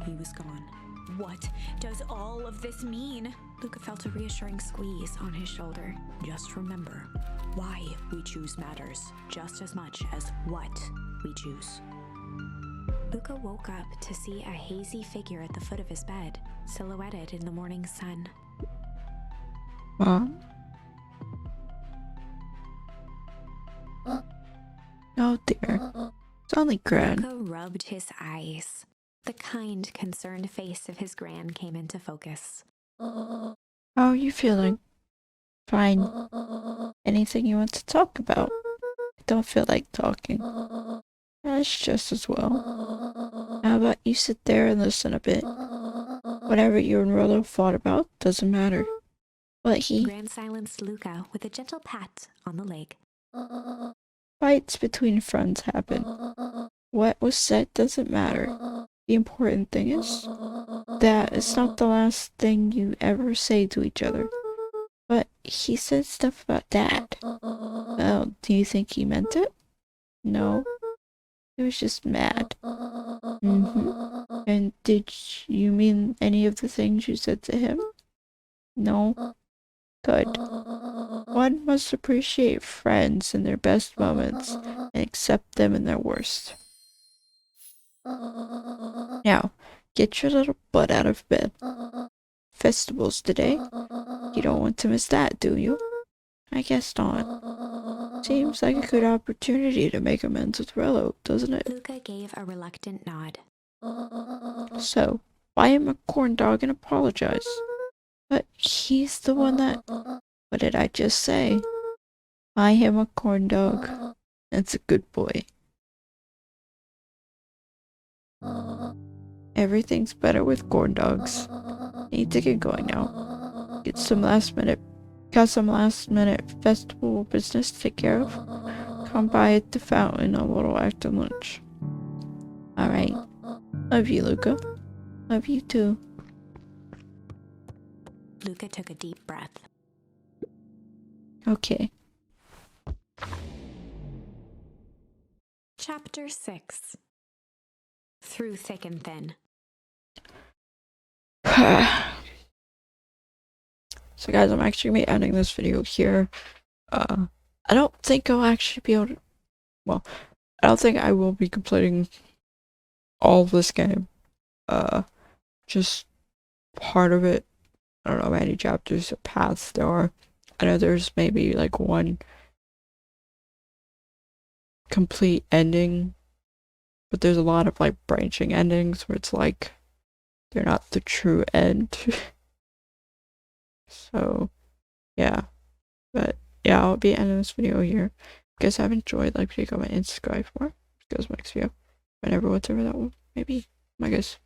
he was gone. What does all of this mean? Luca felt a reassuring squeeze on his shoulder. Just remember, why we choose matters just as much as what we choose. Luca woke up to see a hazy figure at the foot of his bed, silhouetted in the morning sun. Mom? Oh dear. It's only Gran. Luca rubbed his eyes. The kind, concerned face of his gran came into focus. How are you feeling? Fine. Anything you want to talk about? I don't feel like talking. That's just as well. How about you sit there and listen a bit? Whatever you and Rolo fought about doesn't matter. But Gran silenced Luca with a gentle pat on the leg. fights between friends happen. What was said doesn't matter. The important thing is that it's not the last thing you ever say to each other. But he said stuff about Dad. Well, do you think he meant it? No. He was just mad. And did you mean any of the things you said to him? No. Good. One must appreciate friends in their best moments and accept them in their worst. Now, get your little butt out of bed. Festival's today. You don't want to miss that, do you? I guess not. Seems like a good opportunity to make amends with Rello, doesn't it? Luca gave a reluctant nod. So, buy him a corn dog and apologize. But he's the one that... What did I just say? Buy him a corn dog. That's a good boy. Everything's better with corn dogs. Need to get going now. Got some last minute festival business to take care of. Come by at the fountain a little after lunch. Alright. Love you, Luca. Love you too. Luca took a deep breath. Okay. Chapter 6. Through Thick and Thin. So guys, I'm actually going to be ending this video here. I don't think I'll actually be able to... Well, I don't think I will be completing all of this game. Just part of it. I don't know how many chapters or paths there are. I know there's maybe like one complete ending, but there's a lot of like branching endings where it's like they're not the true end. So yeah, but yeah, I'll be ending this video here. If you guys have enjoyed, like, comment, and subscribe for more. See you guys next video whenever, whatever that one maybe. I guess.